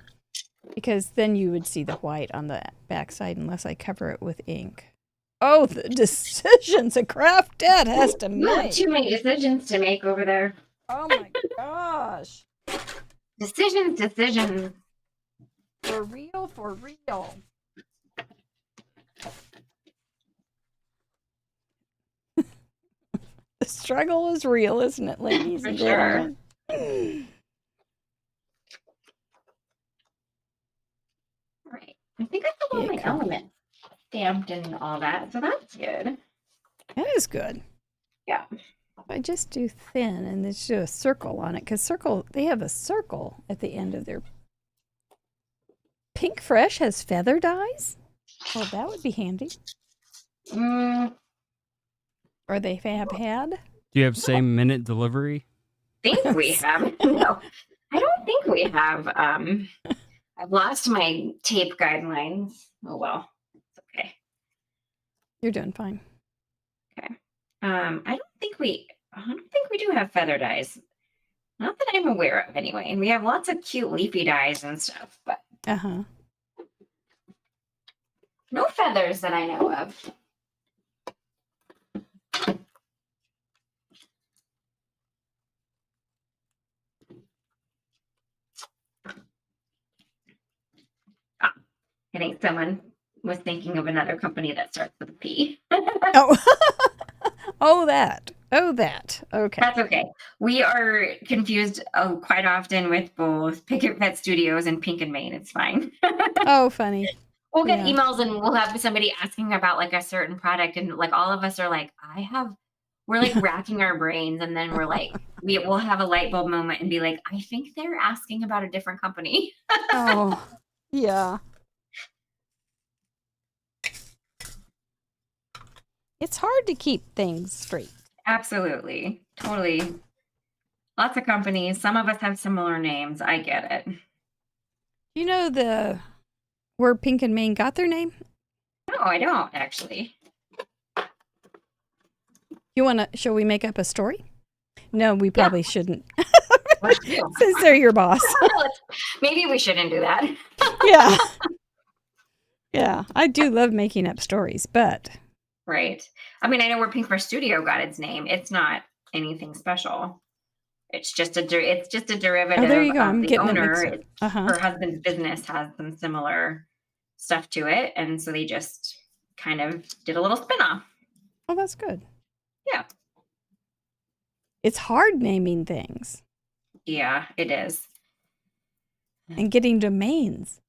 because then you would see the white on the backside unless I cover it with ink. Oh, the decisions a Craftette has to make. You have too many decisions to make over there. Oh my gosh. Decisions. For real. The struggle is real, isn't it, ladies and gentlemen? Right. I think I have all my elements stamped and all that, so that's good. That is good. Yeah. I just do thin and then do a circle on it, because they have a circle at the end of their. Pink Fresh has feather dyes? Well, that would be handy. Or they have had. Do you have same minute delivery? Think we have. No. I don't think we have. I've lost my tape guidelines. Oh well, it's okay. You're doing fine. Okay. I don't think we do have feather dyes. Not that I'm aware of, anyway. And we have lots of cute leafy dyes and stuff, but no feathers that I know of. I think someone was thinking of another company that starts with a P. Oh, that. Okay. That's okay. We are confused quite often with both Picket Pet Studios and Pink and Main. It's fine. Oh, funny. We'll get emails and we'll have somebody asking about like a certain product, and like all of us are like, we're like racking our brains, and then we're like, we'll have a light bulb moment and be like, I think they're asking about a different company. Oh, yeah. It's hard to keep things straight. Absolutely. Totally. Lots of companies. Some of us have similar names. I get it. You know where Pink and Main got their name? No, I don't actually. Shall we make up a story? No, we probably shouldn't. Since they're your boss. Maybe we shouldn't do that. Yeah. Yeah, I do love making up stories, but... Right. I mean, I know where Pink Brush Studio got its name. It's not anything special. It's just a derivative. Oh, there you go. Of I'm the getting owner. it mixed up. Her husband's business has some similar stuff to it, and so they just kind of did a little spin-off. Oh, that's good. Yeah. It's hard naming things. Yeah, it is. And getting domains.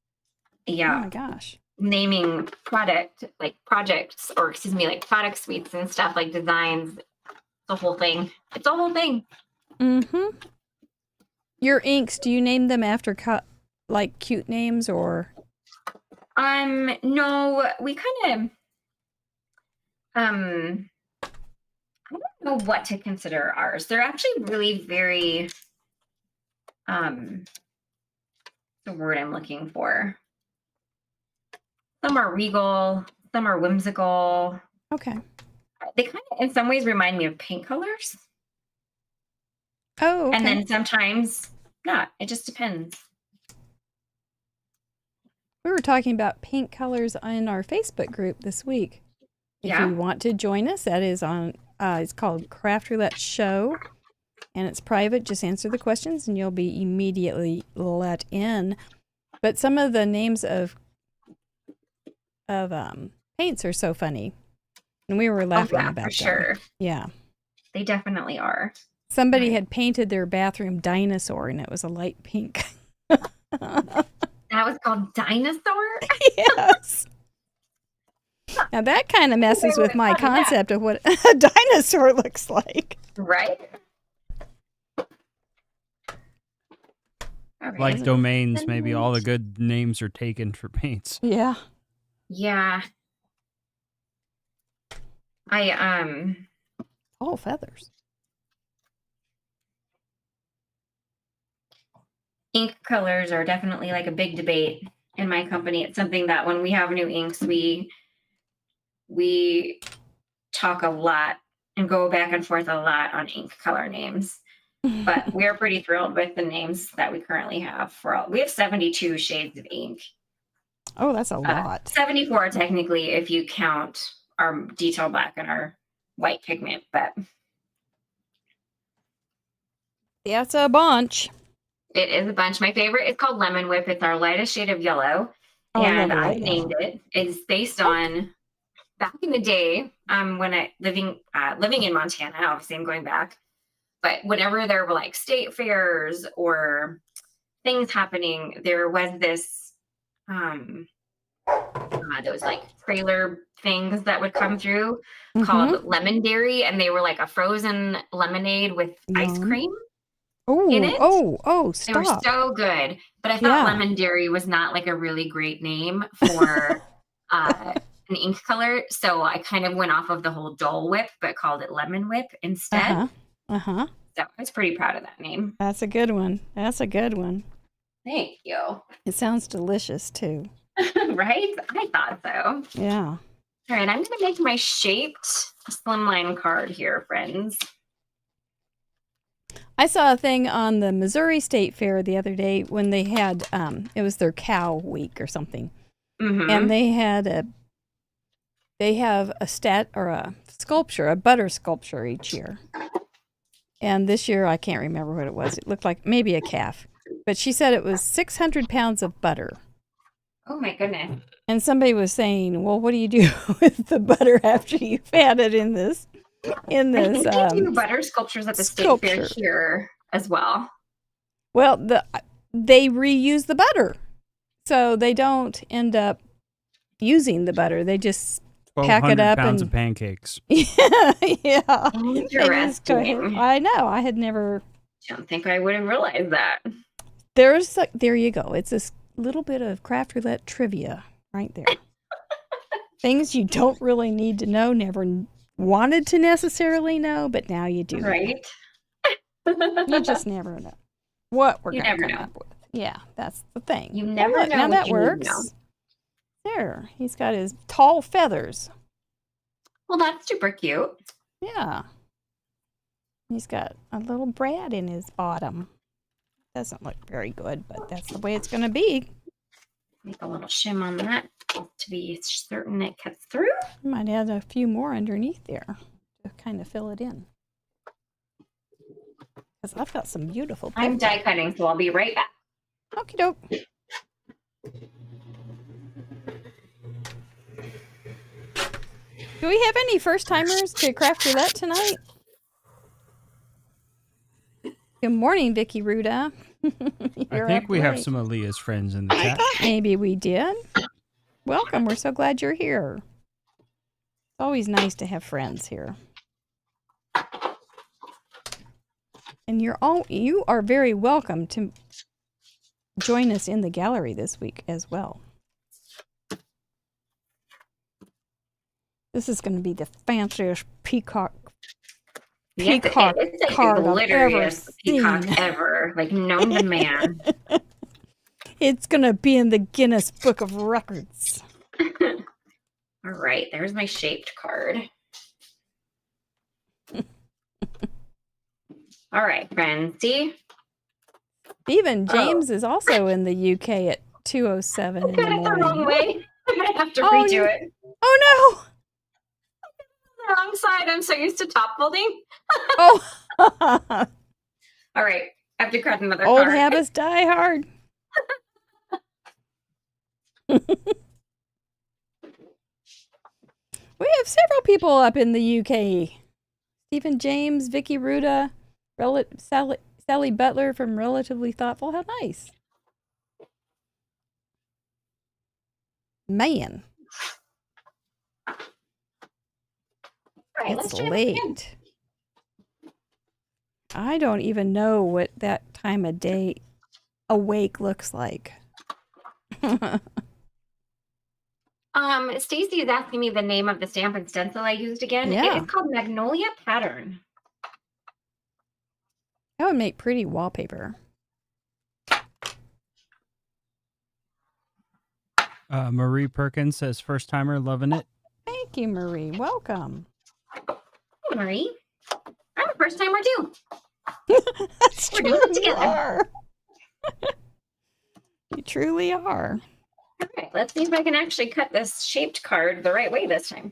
Yeah. Oh my gosh. Naming product suites and stuff, like designs, the whole thing. It's a whole thing. Mm-hmm. Your inks, do you name them after like cute names or? No, we kind of I don't know what to consider ours. They're actually really very the word I'm looking for. Some are regal, some are whimsical. Okay. They kind of, in some ways, remind me of paint colors. Oh, okay. And then sometimes not. It just depends. We were talking about paint colors in our Facebook group this week. If you want to join us, that is on, it's called Craft Roulette Show, and it's private. Just answer the questions and you'll be immediately let in. But some of the names of paints are so funny, and we were laughing about for sure. Yeah, they definitely are. Somebody had painted their bathroom dinosaur, and it was a light pink. That was called Dinosaur? Yes. Now that kind of messes with my concept of what a dinosaur looks like. Right? Like domains, maybe all the good names are taken for paints. Yeah. Yeah. Oh, feathers. Ink colors are definitely like a big debate in my company. It's something that when we have new inks, we talk a lot and go back and forth a lot on ink color names. But we're pretty thrilled with the names that we currently have. We have 72 shades of ink. Oh, that's a lot. 74 technically if you count our detail black and our white pigment, but yeah, it's a bunch. It is a bunch. My favorite is called Lemon Whip. It's our lightest shade of yellow. Oh, and I named it. It's based on back in the day, when living in Montana. Obviously I'm going back. But whenever there were like state fairs or things happening, there was this those like trailer things that would come through called Lemon Dairy, and they were like a frozen lemonade with ice cream in it. Stop. They were so good. But I thought Lemon Dairy was not like a really great name for an ink color, so I kind of went off of the whole Dole Whip but called it Lemon Whip instead. So I was pretty proud of that name. That's a good one. That's a good one. Thank you. It sounds delicious too. Right? I thought so. Yeah. All right, I'm going to make my shaped slimline card here, friends. I saw a thing on the Missouri State Fair the other day when they had, it was their cow week or something. Mm-hmm. And they have a sculpture, a butter sculpture each year. And this year, I can't remember what it was. It looked like maybe a calf. But she said it was 600 pounds of butter. Oh, my goodness. And somebody was saying, well, what do you do with the butter after you've had it in this? I think they do butter sculptures at the state fair here as well. Well, they reuse the butter. So they don't end up using the butter. They just pack it up pounds and of pancakes. yeah. Interesting. I know. I had never. Don't think I would have realized that. There you go. It's this little bit of craft roulette trivia right there. Things you don't really need to know, never wanted to necessarily know, but now you do. Right. You just never know what we're going to come up with. Yeah, that's the thing. You never know. Now what that you works. know. There, he's got his tall feathers. Well, that's super cute. Yeah. He's got a little brad in his bottom. Doesn't look very good, but that's the way it's going to be. Make a little shim on that to be certain it cuts through. Might add a few more underneath there to kind of fill it in. Because I've got some beautiful I'm die cutting, so I'll be right back. Okie doke. Do we have any first timers to Craft Roulette tonight? Good morning, Vicky Ruda. I think we have some of Leah's friends in the chat. Maybe we did. Welcome. We're so glad you're here. It's always nice to have friends here. And you are very welcome to join us in the gallery this week as well. This is going to be the fanciest peacock card I've ever peacock seen. ever, like known to man. It's going to be in the Guinness Book of Records. All right, there's my shaped card. All right, friends, see? Stephen James is also in the UK at 2:07 in the morning. The wrong way. I'm going to have to redo it. Oh, no. The wrong side. I'm so used to top folding. Oh. All right, I have to cut another Old card. habits die hard. We have several people up in the UK. Stephen James, Vicky Ruda, Sally Butler from Relatively Thoughtful. How nice. Man. Right, It's late. I don't even know what that time of day awake looks like. Stacy is asking me the name of the stamp and stencil I used again. Yeah. It is called Magnolia Pattern. That would make pretty wallpaper. Marie Perkins says, first timer, loving it. Thank you, Marie. Welcome. Hey, Marie. I'm a first timer too. That's We're true. doing it You together. are. You truly are. All right, let's see if I can actually cut this shaped card the right way this time.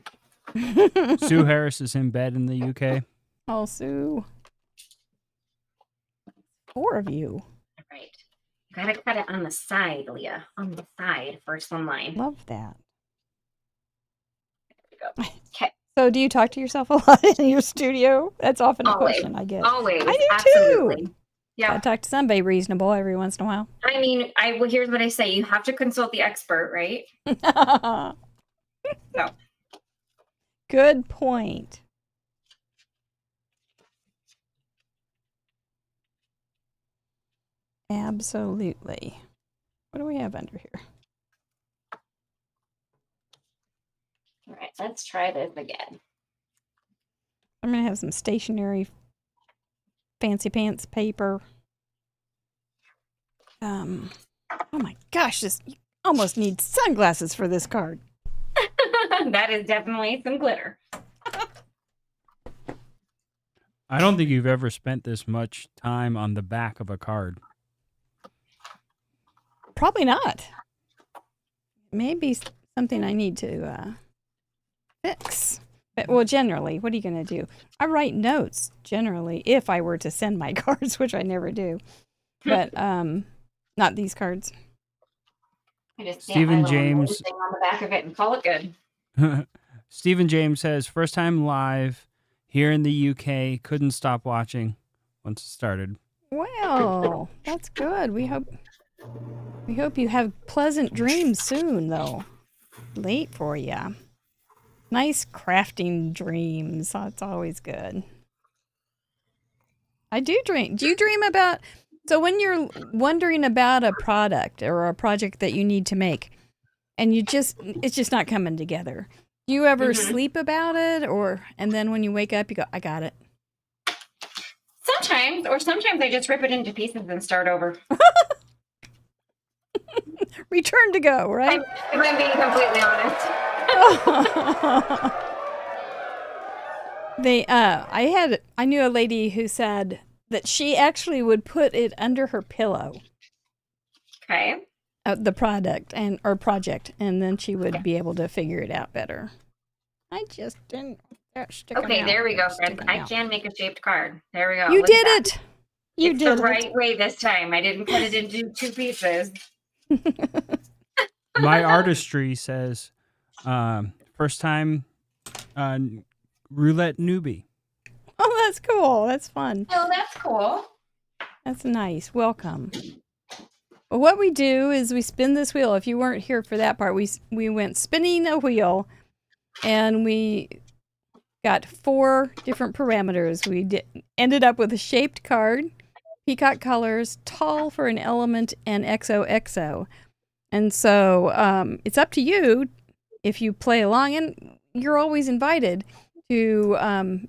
Sue Harris is in bed in the UK. Oh, Sue. 4 of you. All right. You gotta cut it on the side, Leah. On the side, first one line. Love that. There we go. Okay. So do you talk to yourself a lot in your studio? That's often a Always. question I get. Always. I do Absolutely. too. Yeah. I talk to somebody reasonable every once in a while. I mean, well, here's what I say. You have to consult the expert, right? So. Good point. Absolutely. What do we have under here? All right, let's try this again. I'm going to have some stationery fancy pants paper. Oh my gosh, you almost need sunglasses for this card. That is definitely some glitter. I don't think you've ever spent this much time on the back of a card. Probably not. Maybe something I need to fix. But, well, generally, what are you going to do? I write notes, generally, if I were to send my cards, which I never do. But not these cards. I just Stephen stamp my little James thing on the back of it and call it good. Stephen James says, first time live here in the UK. Couldn't stop watching once it started. Well, that's good. We hope you have pleasant dreams soon, though. Late for you. Nice crafting dreams. That's always good. I do dream. Do you dream about... So when you're wondering about a product or a project that you need to make, and it's just not coming together, do you ever sleep about it, and then when you wake up, you go, I got it? Sometimes I just rip it into pieces and start over. Return to go, right? If I'm being completely honest. I knew a lady who said that she actually would put it under her pillow. Okay. The product or project, and then she would be able to figure it out better. I just didn't. Okay, there we go, friends. I can make a shaped card. There we go. You did it. You did it the right way this time. I didn't cut it into 2 pieces. My artistry says, first time roulette newbie. Oh, that's cool. That's fun. Oh, that's cool. That's nice. Welcome. Well, what we do is we spin this wheel. If you weren't here for that part, we went spinning a wheel, and we got 4 different parameters. We ended up with a shaped card, peacock colors, tall for an element, and XOXO. And so it's up to you if you play along, and you're always invited to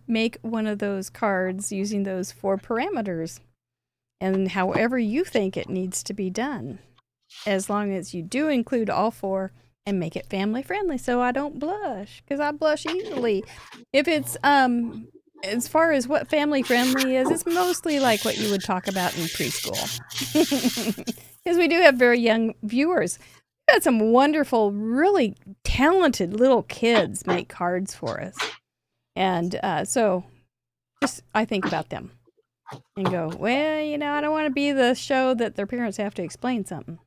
make one of those cards using those 4 parameters, and however you think it needs to be done, as long as you do include all 4 and make it family friendly, so I don't blush, because I blush easily. If it's as far as what family friendly is, it's mostly like what you would talk about in preschool, because we do have very young viewers. We've got some wonderful, really talented little kids make cards for us. And so just I think about them and go, well, I don't want to be the show that their parents have to explain something.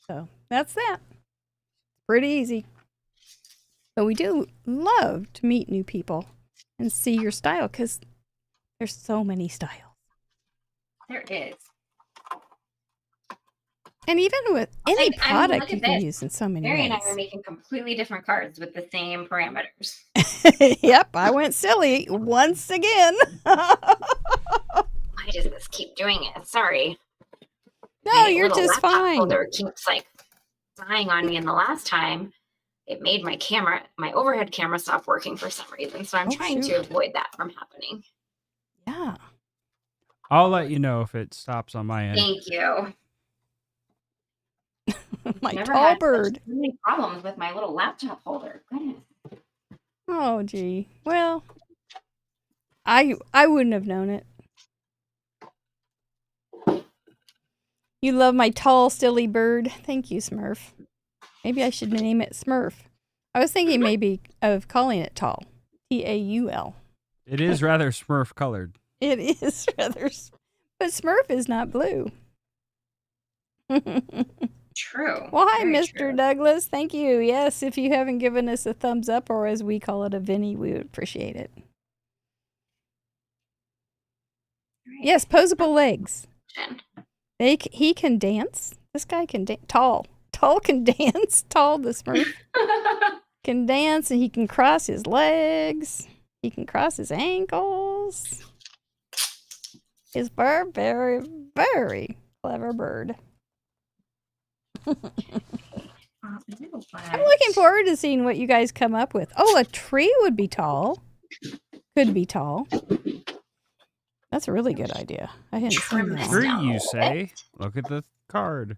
So that's that. Pretty easy. But we do love to meet new people and see your style, because there's so many styles. There is. And even with any product, look you at can this. use in so many Mary ways. and I were making completely different cards with the same parameters. Yep, I went silly once again. Why does this keep doing it? Sorry. No, My you're little just laptop fine. holder keeps dying on me, and the last time it made my overhead camera stop working for some reason. So I'm trying to avoid that from happening. Yeah. I'll let you know if it stops on my end. Thank you. My Never tall had bird. so many problems with my little laptop holder. Goodness. Oh, gee. Well, I wouldn't have known it. You love my tall, silly bird. Thank you, Smurf. Maybe I should name it Smurf. I was thinking maybe of calling it tall. Taul. It is rather Smurf colored. It is rather. But Smurf is not blue. True. Well, hi, Very Mr. true. Douglas. Thank you. Yes, if you haven't given us a thumbs up, or as we call it, a Vinny, we would appreciate it. Yes, posable legs. He can dance. This guy can dance. Tall can dance. Tall, the Smurf, can dance, and he can cross his legs. He can cross his ankles. He's very, very, very clever bird. I'm looking forward to seeing what you guys come up with. Oh, a tree would be tall. Could be tall. That's a really good idea. I hadn't seen that. Tree, you say? Look at the card.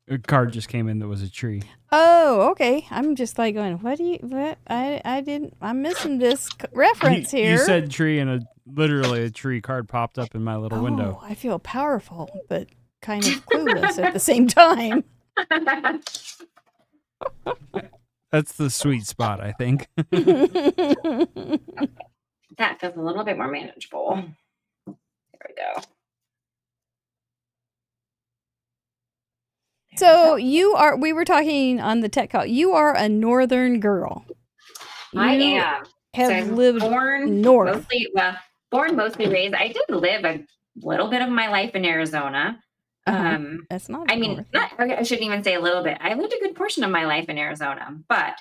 A card just came in that was a tree. Oh, okay. I'm just like going, what? I'm missing this reference here. You said tree and literally a tree card popped up in my little window. I feel powerful, but kind of clueless at the same time. That's the sweet spot, I think. That feels a little bit more manageable. There we go. So we were talking on the tech call. You are a northern girl. I am. Have So lived born north. Mostly raised. I did live a little bit of my life in Arizona. That's not. I mean, I shouldn't even say a little bit. I lived a good portion of my life in Arizona, but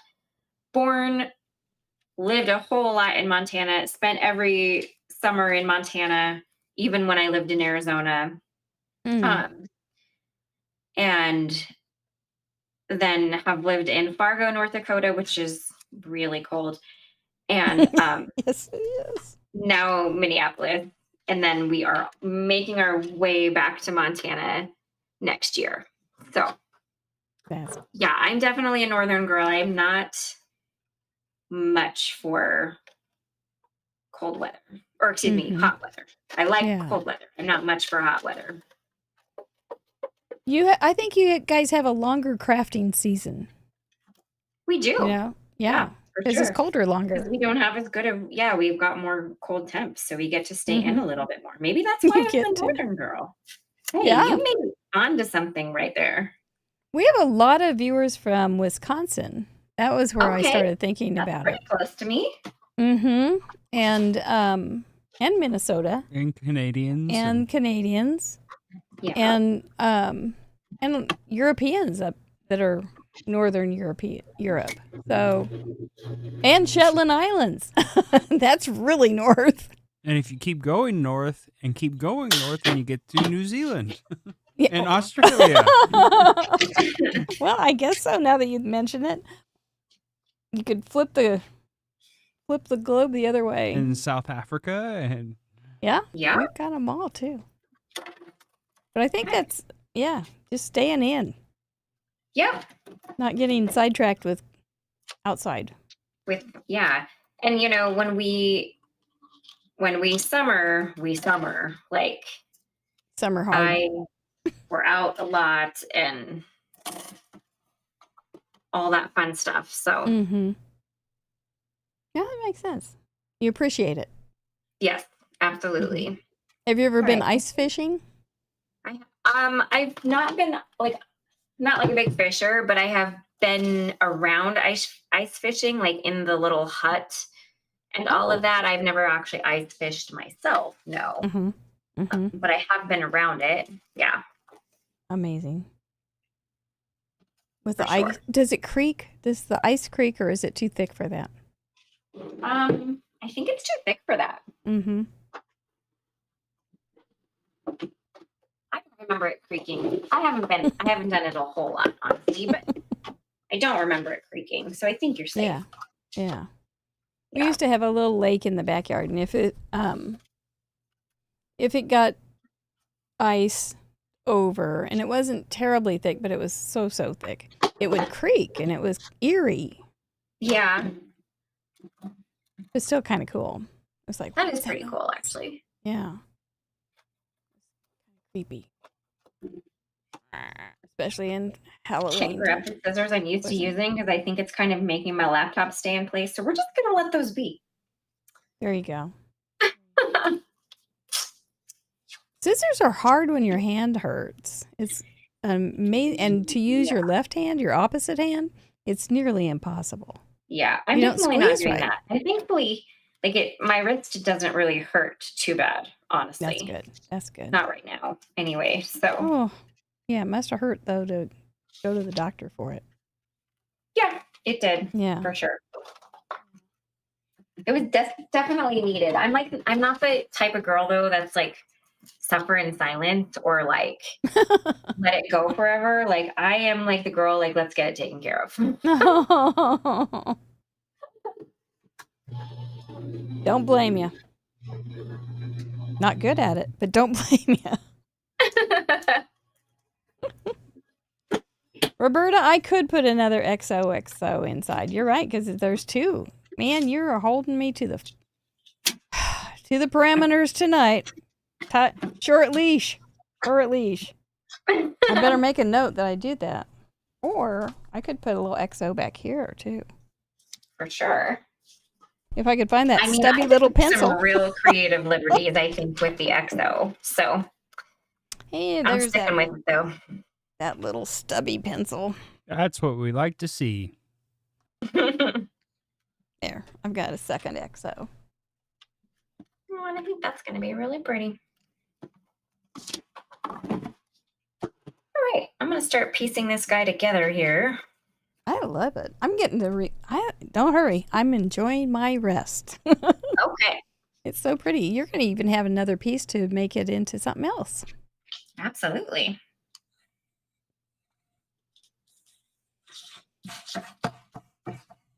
lived a whole lot in Montana. Spent every summer in Montana, even when I lived in Arizona. And then have lived in Fargo, North Dakota, which is really cold. And yes, it is. Now Minneapolis. And then we are making our way back to Montana next year. So, yeah, I'm definitely a northern girl. I'm not much for cold weather. Or excuse me, hot weather. I like cold weather. I'm not much for hot weather. I think you guys have a longer crafting season. We do. Yeah. Because it's colder longer. We don't have as good of, we've got more cold temps, so we get to stay in a little bit more. Maybe that's why I'm a northern girl. Hey, you may be onto something right there. We have a lot of viewers from Wisconsin. That was where I started thinking about it. Close to me. Mm-hmm. And Minnesota. And Canadians. And Canadians. Yeah. And Europeans that are Northern Europe. So, and Shetland Islands. That's really north. And if you keep going north, then you get to New Zealand and Australia. Well, I guess so. Now that you mention it, you could flip the globe the other way. And South Africa and we've got them all too. But I think that's just staying in. Yeah. Not getting sidetracked with outside. And when we summer, we summer. Like summer hard. We're out a lot and all that fun stuff. So yeah, that makes sense. You appreciate it. Yes, absolutely. Mm-hmm. Have you ever been ice fishing? I've not been not like a big fisher, but I have been around ice fishing, like in the little hut and all of that. I've never actually ice fished myself, no. But I have been around it. Yeah. Amazing. With the ice, does it creak? Does the ice creak, or is it too thick for that? I think it's too thick for that. I don't remember it creaking. I haven't done it a whole lot, honestly, but I don't remember it creaking. So I think you're safe. Yeah. We used to have a little lake in the backyard, and if it got ice over, and it wasn't terribly thick, but it was so thick, it would creak, and it was eerie. Yeah. It's still kind of cool. It's like that is pretty cool, actually. Yeah. Creepy. Especially in Halloween. Can't grab the scissors I'm used to using because I think it's kind of making my laptop stay in place. So we're just going to let those be. There you go. Scissors are hard when your hand hurts. It's amazing. And to use your left hand, your opposite hand, it's nearly impossible. Yeah, I'm definitely not doing that. And thankfully, my wrist doesn't really hurt too bad, honestly. That's good. Not right now, anyway. So. Oh, yeah, it must have hurt though to go to the doctor for it. Yeah, it did. Yeah, for sure. It was definitely needed. I'm not the type of girl though that's like suffer in silence or like let it go forever. Like I am like the girl like let's get it taken care of. Don't blame you. Not good at it, but don't blame you. Roberta, I could put another XOXO inside. You're right, because there's two. Man, you're holding me to the parameters tonight. Short leash. Short leash. I better make a note that I did that. Or I could put a little XO back here, too. For sure. If I could find that I stubby little pencil. Some real creative liberties, I think, with the XO. So hey, I'm there's sticking with it, though. That little stubby pencil. That's what we like to see. There, I've got a second XO. Oh, and I think that's going to be really pretty. All right, I'm going to start piecing this guy together here. I love it. I'm getting to don't hurry. I'm enjoying my rest. Okay. It's so pretty. You're going to even have another piece to make it into something else. Absolutely.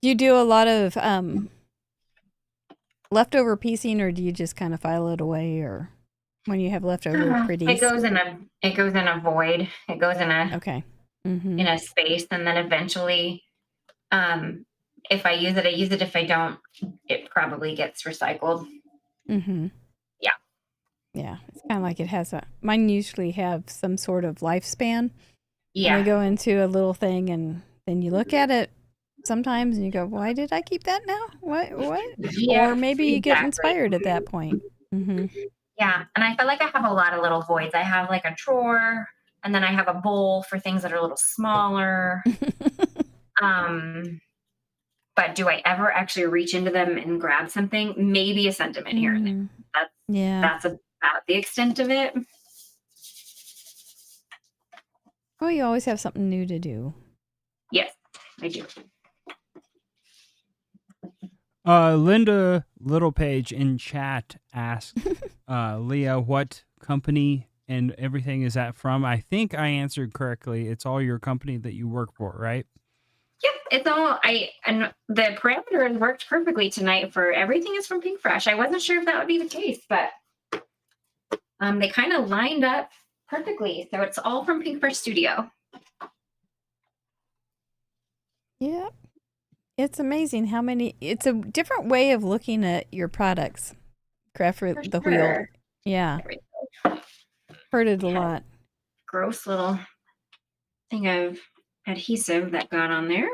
Do you do a lot of leftover piecing, or do you just kind of file it away, or when you have leftover pretties? It goes in a void. It goes in a in a space, and then eventually, if I use it, I use it. If I don't, it probably gets recycled. Mm-hmm. Yeah. Yeah, it's kind of like it has mine usually have some sort of lifespan. Yeah. And they go into a little thing, and then you look at it sometimes and you go, why did I keep that now? What? Yeah, or maybe you get inspired at that point. Mm-hmm. Yeah, and I feel like I have a lot of little voids. I have like a drawer, and then I have a bowl for things that are a little smaller. But do I ever actually reach into them and grab something? Maybe a sentiment here and there. That's about the extent of it. Oh, you always have something new to do. Yes, I do. Linda Littlepage in chat asked Leah what company and everything is that from. I think I answered correctly. It's all your company that you work for, right? Yep, it's all and the parameters worked perfectly tonight for everything is from Pink Fresh. I wasn't sure if that would be the case, but they kind of lined up perfectly. So it's all from Pink Fresh Studio. Yeah. It's amazing how many, it's a different way of looking at your products. Craft for the wheel. Yeah. Heard it a lot. Gross little thing of adhesive that got on there.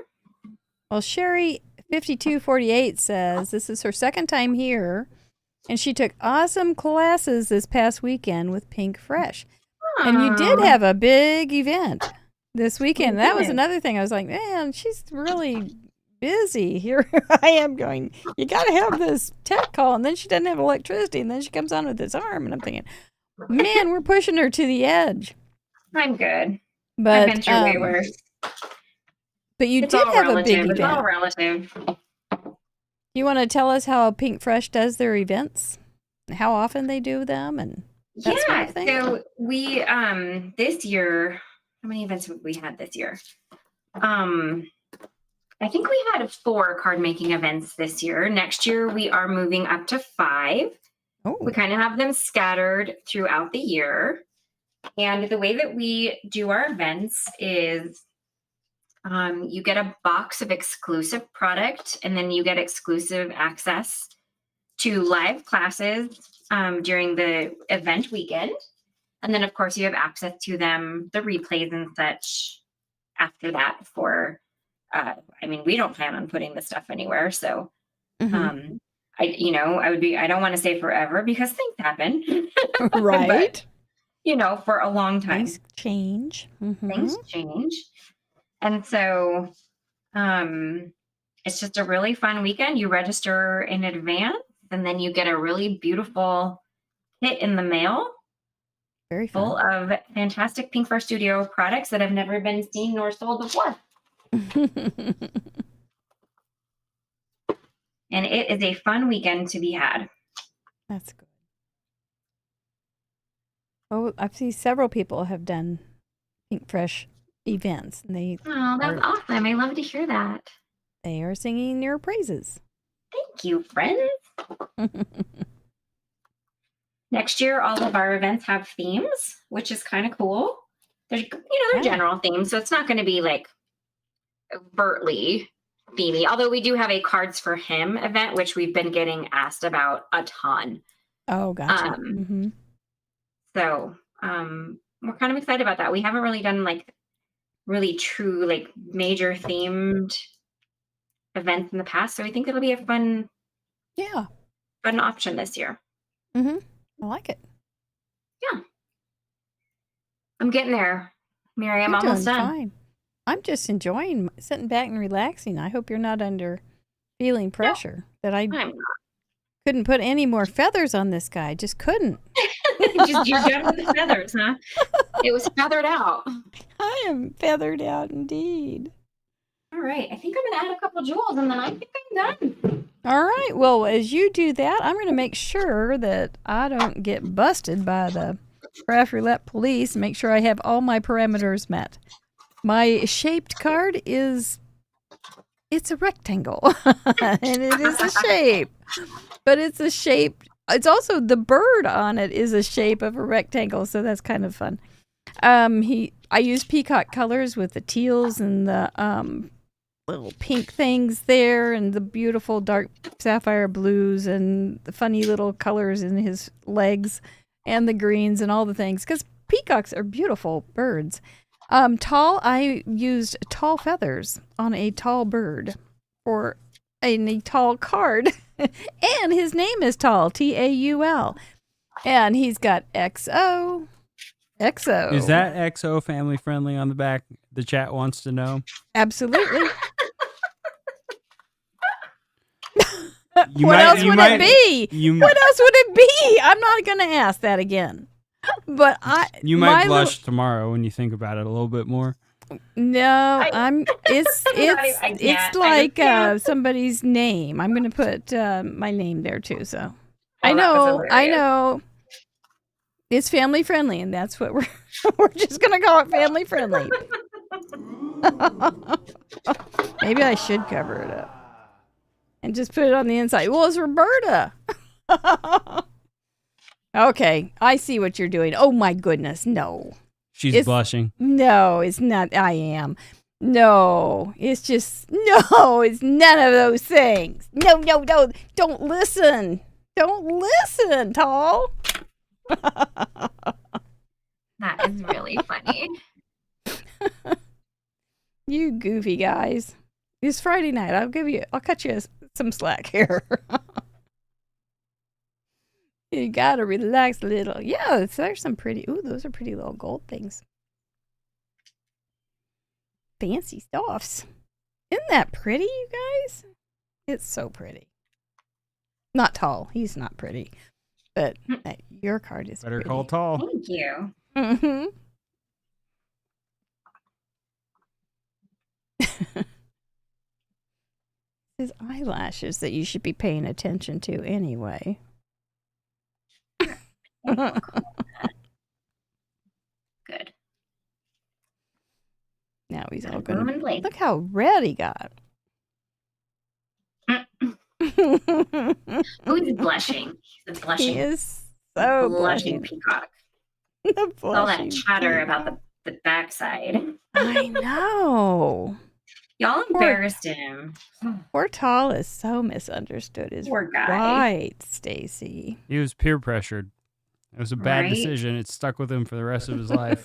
Well, Sherry 5248 says this is her second time here, and she took awesome classes this past weekend with Pink Fresh. And you did have a big event this weekend. That was another thing. I was like, man, she's really busy. Here I am going, you got to have this tech call, and then she doesn't have electricity, and then she comes on with this arm, and I'm thinking, man, we're pushing her to the edge. I'm good. But I've been through way worse. But you It's did all have relative. a big It's event. all relative. You want to tell us how Pink Fresh does their events? How often they do them and that sort of thing? So we this year, how many events have we had this year? I think we had 4 card making events this year. Next year we are moving up to 5. Oh. We kind of have them scattered throughout the year. And the way that we do our events is you get a box of exclusive product, and then you get exclusive access to live classes during the event weekend. And then, of course, you have access to them, the replays and such after that for, I mean, we don't plan on putting the stuff anywhere. So, I don't want to say forever because things happen. Right. But, for a long time. Things change. Things change. And so it's just a really fun weekend. You register in advance, and then you get a really beautiful kit in the mail. Very fun. Full of fantastic Pink Fresh Studio products that have never been seen nor sold before. And it is a fun weekend to be had. That's good. Oh, I've seen several people have done Pink Fresh events. And that's awesome. I love to hear that. They are singing your praises. Thank you, friends. Next year, all of our events have themes, which is kind of cool. They're general themes, so it's not going to be like overtly themey. Although we do have a Cards for Him event, which we've been getting asked about a ton. Oh, gotcha. So we're kind of excited about that. We haven't really done like really true like major themed events in the past, so we think it'll be a fun option this year. I like it. Yeah, I'm getting there, Mary. I'm almost done. Fine. I'm just enjoying sitting back and relaxing. I hope you're not under feeling pressure that I couldn't put any more feathers on this guy. Just couldn't. Just you're done with the feathers, huh? It was feathered out. I am feathered out indeed. All right. I think I'm going to add a couple jewels and then I think I'm done. All right. Well, as you do that, I'm going to make sure that I don't get busted by the Craft Roulette police. Make sure I have all my parameters met. My shaped card it's a rectangle. And it is a shape. But it's a shape. It's also the bird on it is a shape of a rectangle, so that's kind of fun. I use peacock colors with the teals and the little pink things there, and the beautiful dark sapphire blues, and the funny little colors in his legs, and the greens and all the things. Because peacocks are beautiful birds. I used tall feathers on a tall bird for a tall card. And his name is Tall, Taul. And he's got XO. XO. Is that XO family friendly on the back? The chat wants to know. Absolutely. What else would it be? What else would it be? I'm not going to ask that again. But you might blush tomorrow when you think about it a little bit more. No, it's like somebody's name. I'm going to put my name there too. So I know. It's family friendly, and that's what we're just going to call it, family friendly. Maybe I should cover it up and just put it on the inside. Well, it's Roberta. Okay, I see what you're doing. Oh my goodness, no. She's blushing. No, it's not. I am. No, it's just, no, it's none of those things. No. Don't listen. Don't listen, Tall. That is really funny. You goofy guys. It's Friday night. I'll cut you some slack here. You gotta relax a little. Yeah, there's some pretty, those are pretty little gold things. Fancy stuffs. Isn't that pretty, you guys? It's so pretty. Not Tall. He's not pretty. But your card is better pretty. Call Tall. Thank you. Mm-hmm. His eyelashes that you should be paying attention to anyway. Good. Now he's all going to look how red he got. Who's blushing? He's a blushing. He is so blushing peacock. All that chatter about the backside. I know. Y'all embarrassed him. Poor Tall is so misunderstood. Poor guy. Right, Stacy. He was peer pressured. It was a bad decision. It stuck with him for the rest of his life.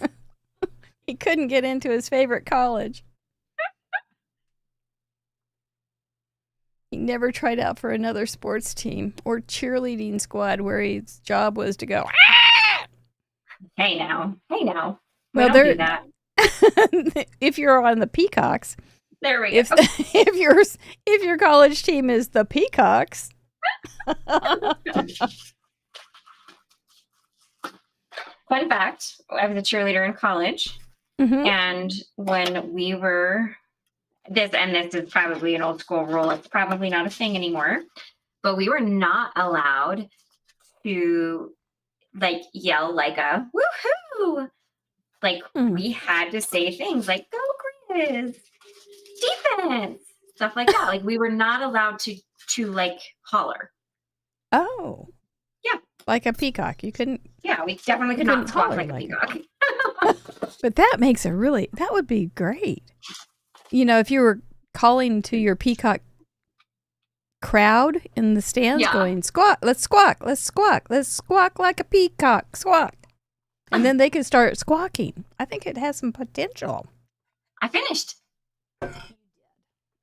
He couldn't get into his favorite college. He never tried out for another sports team or cheerleading squad where his job was to go, ah! Hey now. Well, don't do that. If you're on the Peacocks. There we go. If your college team is the Peacocks. Fun fact, I was a cheerleader in college. Mm-hmm. And when we were this is probably an old school rule, it's probably not a thing anymore, but we were not allowed to like yell like a woohoo. Like we had to say things like go Grizz, defense, stuff like that. Like we were not allowed to like holler. Oh. Yeah. Like a peacock. You couldn't. Yeah, we definitely could not squawk like a peacock. But that makes that would be great. You know, if you were calling to your peacock crowd in the stands going, squawk, let's squawk, let's squawk, let's squawk like a peacock, squawk. And then they could start squawking. I think it has some potential. I finished.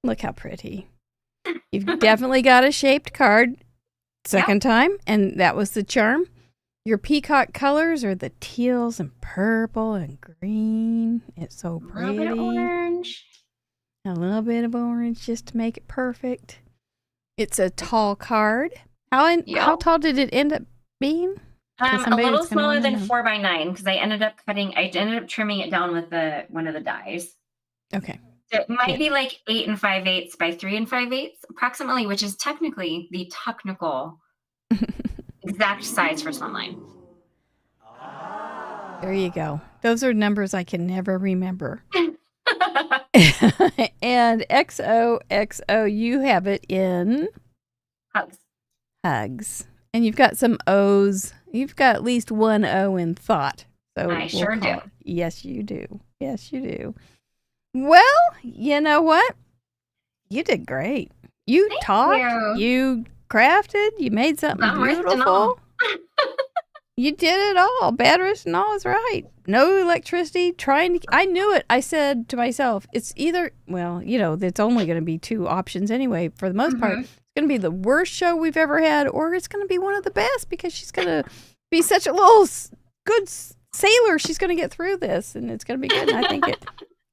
Look how pretty. You've definitely got a shaped card second time, and that was the charm. Your peacock colors are the teals and purple and green. It's so pretty. A little bit of orange. A little bit of orange just to make it perfect. It's a tall card. How tall did it end up being? A little smaller than 4x9 because I ended up trimming it down with one of the dies. Okay. So it might be like 8 5/8 by 3 5/8 approximately, which is technically the technical exact size for Slimline. There you go. Those are numbers I can never remember. And XOXO, you have it in Hugs. And you've got some O's. You've got at least one O in thought. So I sure do. Yes, you do. Yes, you do. Well, you know what? You did great. You talked. You crafted. You made something beautiful. You did it all. Bad wrist and all is right. No electricity. I knew it. I said to myself, it's either, it's only going to be two options anyway, for the most part. It's going to be the worst show we've ever had, or it's going to be one of the best because she's going to be such a little good sailor. She's going to get through this, and it's going to be good. And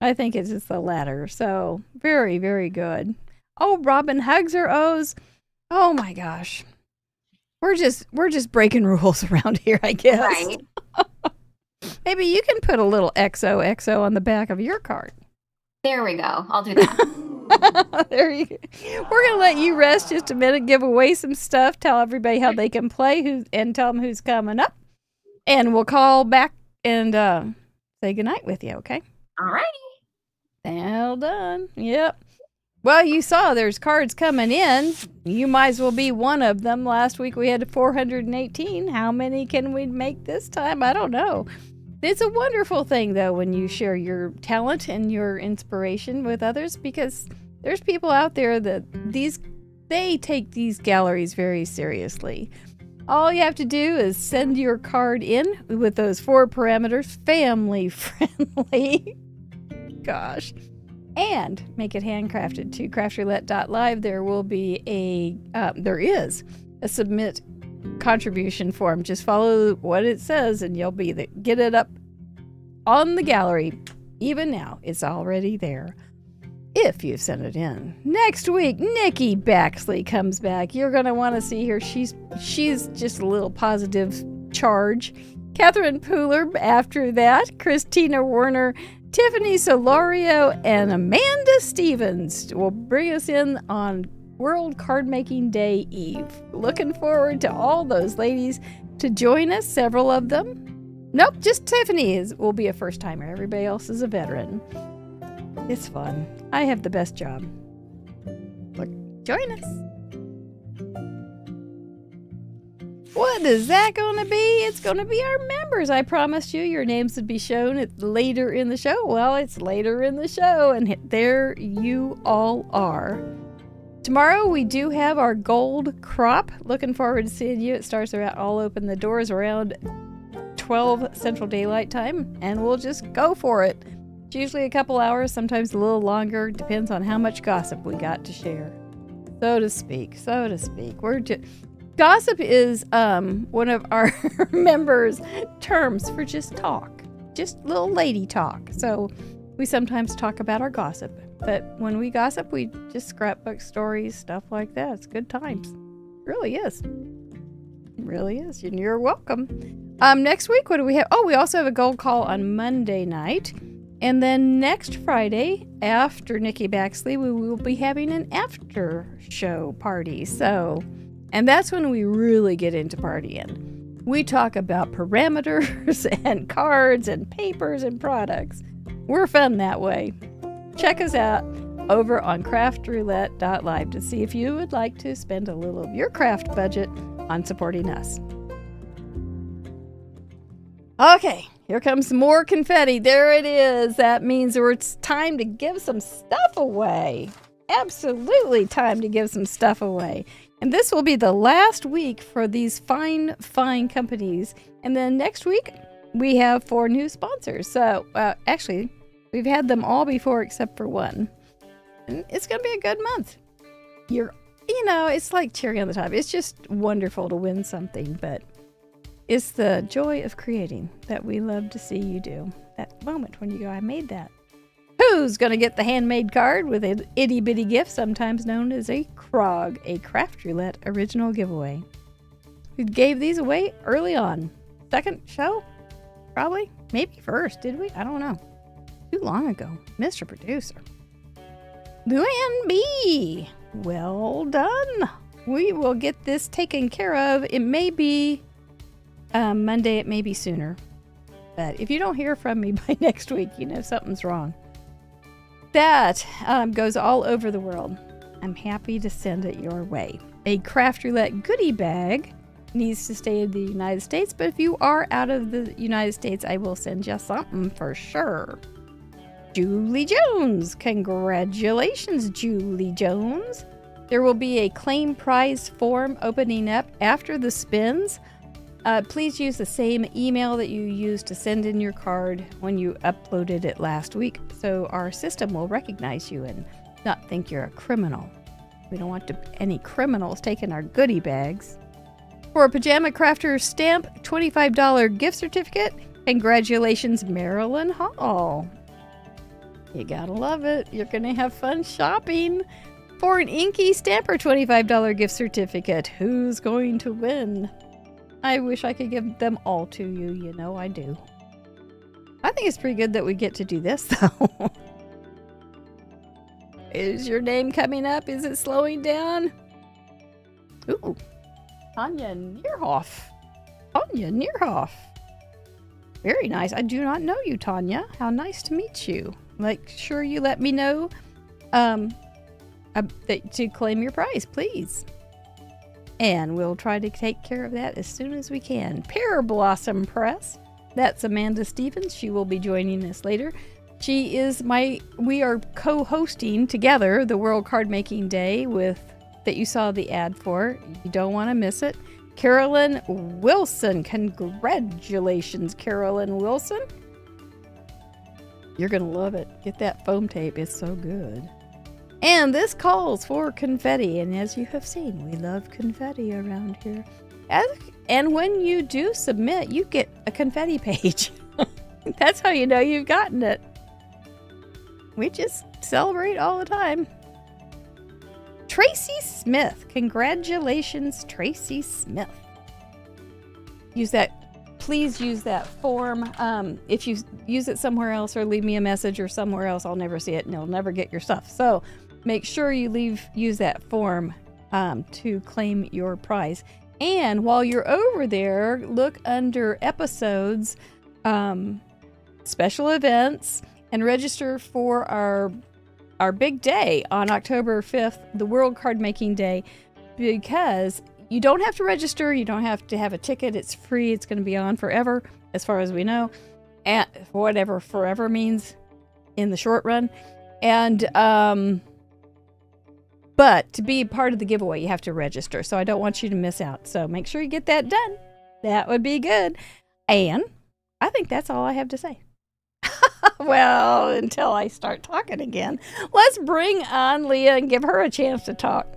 I think it's just the latter. So very, very good. Oh, Robin, hugs or O's. Oh my gosh. We're just breaking rules around here, I guess. Right. Maybe you can put a little XOXO on the back of your card. There we go. I'll do that. There you go. We're going to let you rest just a minute, give away some stuff, tell everybody how they can play, and tell them who's coming up. And we'll call back and say goodnight with you, okay? All righty. Well done. Yep. Well, you saw there's cards coming in. You might as well be one of them. Last week we had 418. How many can we make this time? I don't know. It's a wonderful thing, though, when you share your talent and your inspiration with others, because there's people out there that they take these galleries very seriously. All you have to do is send your card in with those 4 parameters, family friendly. Gosh. And make it handcrafted to craftroulette.live. There is a submit contribution form. Just follow what it says and you'll get it up on the gallery. Even now, it's already there if you've sent it in. Next week, Nikki Baxley comes back. You're going to want to see her. She's just a little positive charge. Catherine Pooler after that. Christina Werner, Tiffany Solorio, and Amanda Stevens will bring us in on World Card Making Day Eve. Looking forward to all those ladies to join us, several of them. Nope, just Tiffany will be a first-timer. Everybody else is a veteran. It's fun. I have the best job. Look, join us. What is that going to be? It's going to be our members. I promised you your names would be shown later in the show. Well, it's later in the show, and there you all are. Tomorrow we do have our gold crop. Looking forward to seeing you. It starts around, I'll open the doors around 12 Central Daylight Time, and we'll just go for it. It's usually a couple hours, sometimes a little longer. Depends on how much gossip we got to share. So to speak. Gossip is one of our members' terms for just talk. Just little lady talk. So we sometimes talk about our gossip. But when we gossip, we just scrapbook stories, stuff like that. It's good times. It really is. It really is. And you're welcome. Next week, what do we have? Oh, we also have a gold call on Monday night. And then next Friday, after Nikki Baxley, we will be having an after show party. And that's when we really get into partying. We talk about parameters and cards and papers and products. We're fun that way. Check us out over on craftroulette.live to see if you would like to spend a little of your craft budget on supporting us. Okay, here comes some more confetti. There it is. That means it's time to give some stuff away. Absolutely time to give some stuff away. And this will be the last week for these fine companies. And then next week, we have 4 new sponsors. So, actually, we've had them all before except for one. And it's going to be a good month. It's like cherry on the top. It's just wonderful to win something, but it's the joy of creating that we love to see you do. That moment when you go, I made that. Who's going to get the handmade card with an itty-bitty gift, sometimes known as a CROG, a Craft Roulette original giveaway? We gave these away early on. Second show? Probably. Maybe first, did we? I don't know. Too long ago. Mr. Producer. Luann B. Well done. We will get this taken care of. It may be Monday, it may be sooner. But if you don't hear from me by next week, you know something's wrong. That goes all over the world. I'm happy to send it your way. A Craft Roulette goodie bag needs to stay in the United States, but if you are out of the United States, I will send you something for sure. Julie Jones. Congratulations, Julie Jones. There will be a claim prize form opening up after the spins. Please use the same email that you used to send in your card when you uploaded it last week, so our system will recognize you and not think you're a criminal. We don't want any criminals taking our goodie bags. For a Pajama Crafter stamp $25 gift certificate, congratulations, Marilyn Hall. You gotta love it. You're gonna have fun shopping. For an Inky Stamper $25 gift certificate, who's going to win? I wish I could give them all to you. You know I do. I think it's pretty good that we get to do this, though. Is your name coming up? Is it slowing down? Ooh. Tanya Nierhoff. Tanya Nierhoff. Very nice. I do not know you, Tanya. How nice to meet you. Make sure you let me know to claim your prize, please. And we'll try to take care of that as soon as we can. Pear Blossom Press. That's Amanda Stevens. She will be joining us later. We are co-hosting together the World Card Making Day that you saw the ad for. You don't want to miss it. Carolyn Wilson. Congratulations, Carolyn Wilson. You're going to love it. Get that foam tape. It's so good. And this calls for confetti. And as you have seen, we love confetti around here. And when you do submit, you get a confetti page. That's how you know you've gotten it. We just celebrate all the time. Tracy Smith. Congratulations, Tracy Smith. Please use that form. If you use it somewhere else or leave me a message or somewhere else, I'll never see it and you'll never get your stuff. So make sure you use that form to claim your prize. And while you're over there, look under episodes, special events, and register for our big day on October 5th, the World Card Making Day, because you don't have to register. You don't have to have a ticket. It's free. It's going to be on forever, as far as we know, and whatever forever means in the short run. And but to be part of the giveaway, you have to register. So I don't want you to miss out. So make sure you get that done. That would be good. And I think that's all I have to say. Well, until I start talking again. Let's bring on Leah and give her a chance to talk.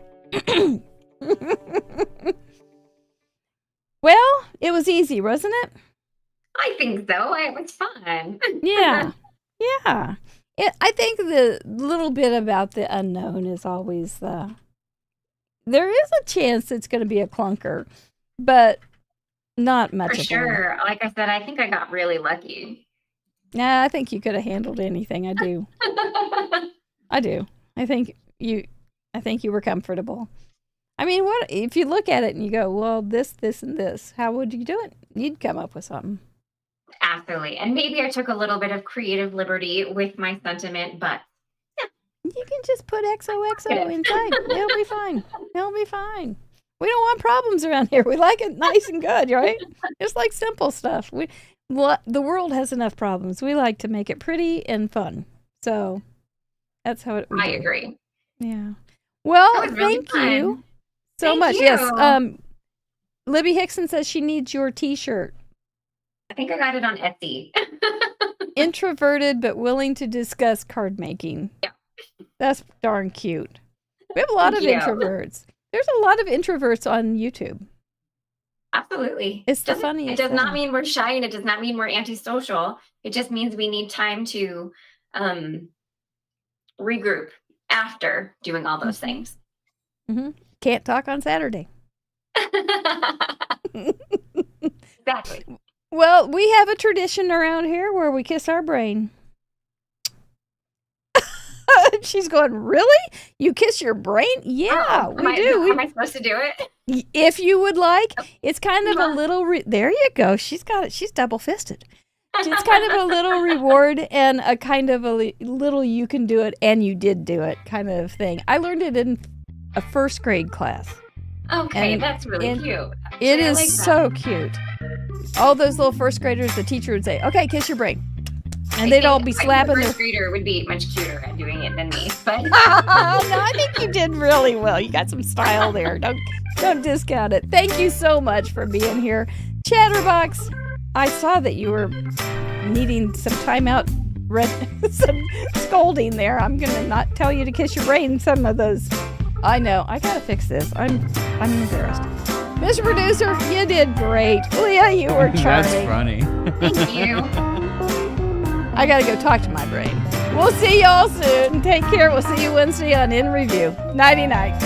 Well, it was easy, wasn't it? I think so. It was fun. Yeah. Yeah. I think the little bit about the unknown is always there is a chance it's going to be a clunker, but not much. For sure. Like I said, I think I got really lucky. Yeah, I think you could have handled anything. I do. I do. I think you were comfortable. I mean, what if you look at it and you go, well, this, and this, how would you do it? You'd come up with something. Absolutely. And maybe I took a little bit of creative liberty with my sentiment, but yeah. You can just put XOXO inside. It'll be fine. It'll be fine. We don't want problems around here. We like it nice and good, right? Just like simple stuff. The world has enough problems. We like to make it pretty and fun. So that's how I agree. Yeah. Well, really thank fun. you so Thank much. you. Yes. Libby Hickson says she needs your T-shirt. I think I got it on Etsy. Introverted but willing to discuss card making. Yeah. That's darn cute. We have a lot of introverts. There's a lot of introverts on YouTube. Absolutely. It's the funniest It does not thing. mean we're shy, and it does not mean we're antisocial. It just means we need time to regroup after doing all those things. Mm-hmm. Can't talk on Saturday. Exactly. Well, we have a tradition around here where we kiss our brain. She's going, really? You kiss your brain? Yeah, we do. Am I supposed to do it? If you would like, it's kind of a little. There you go. She's got it. She's double fisted. It's kind of a little reward and a kind of a little you can do it and you did do it kind of thing. I learned it in a first grade class. Okay, that's really cute. It I is like that. so cute. All those little first graders, the teacher would say, "Okay, kiss your brain," and they'd all be slapping their. First grader would be much cuter at doing it than me, but No, I think you did really well. You got some style there. Don't discount it. Thank you so much for being here, Chatterbox. I saw that you were needing some time out, some scolding there. I'm gonna not tell you to kiss your brain. Some of those. I know. I gotta fix this. I'm embarrassed. Mr. Producer, you did great. Leah, you were charming. That's funny. Thank you. I gotta go talk to my brain. We'll see y'all soon. Take care. We'll see you Wednesday on In Review. Nighty night.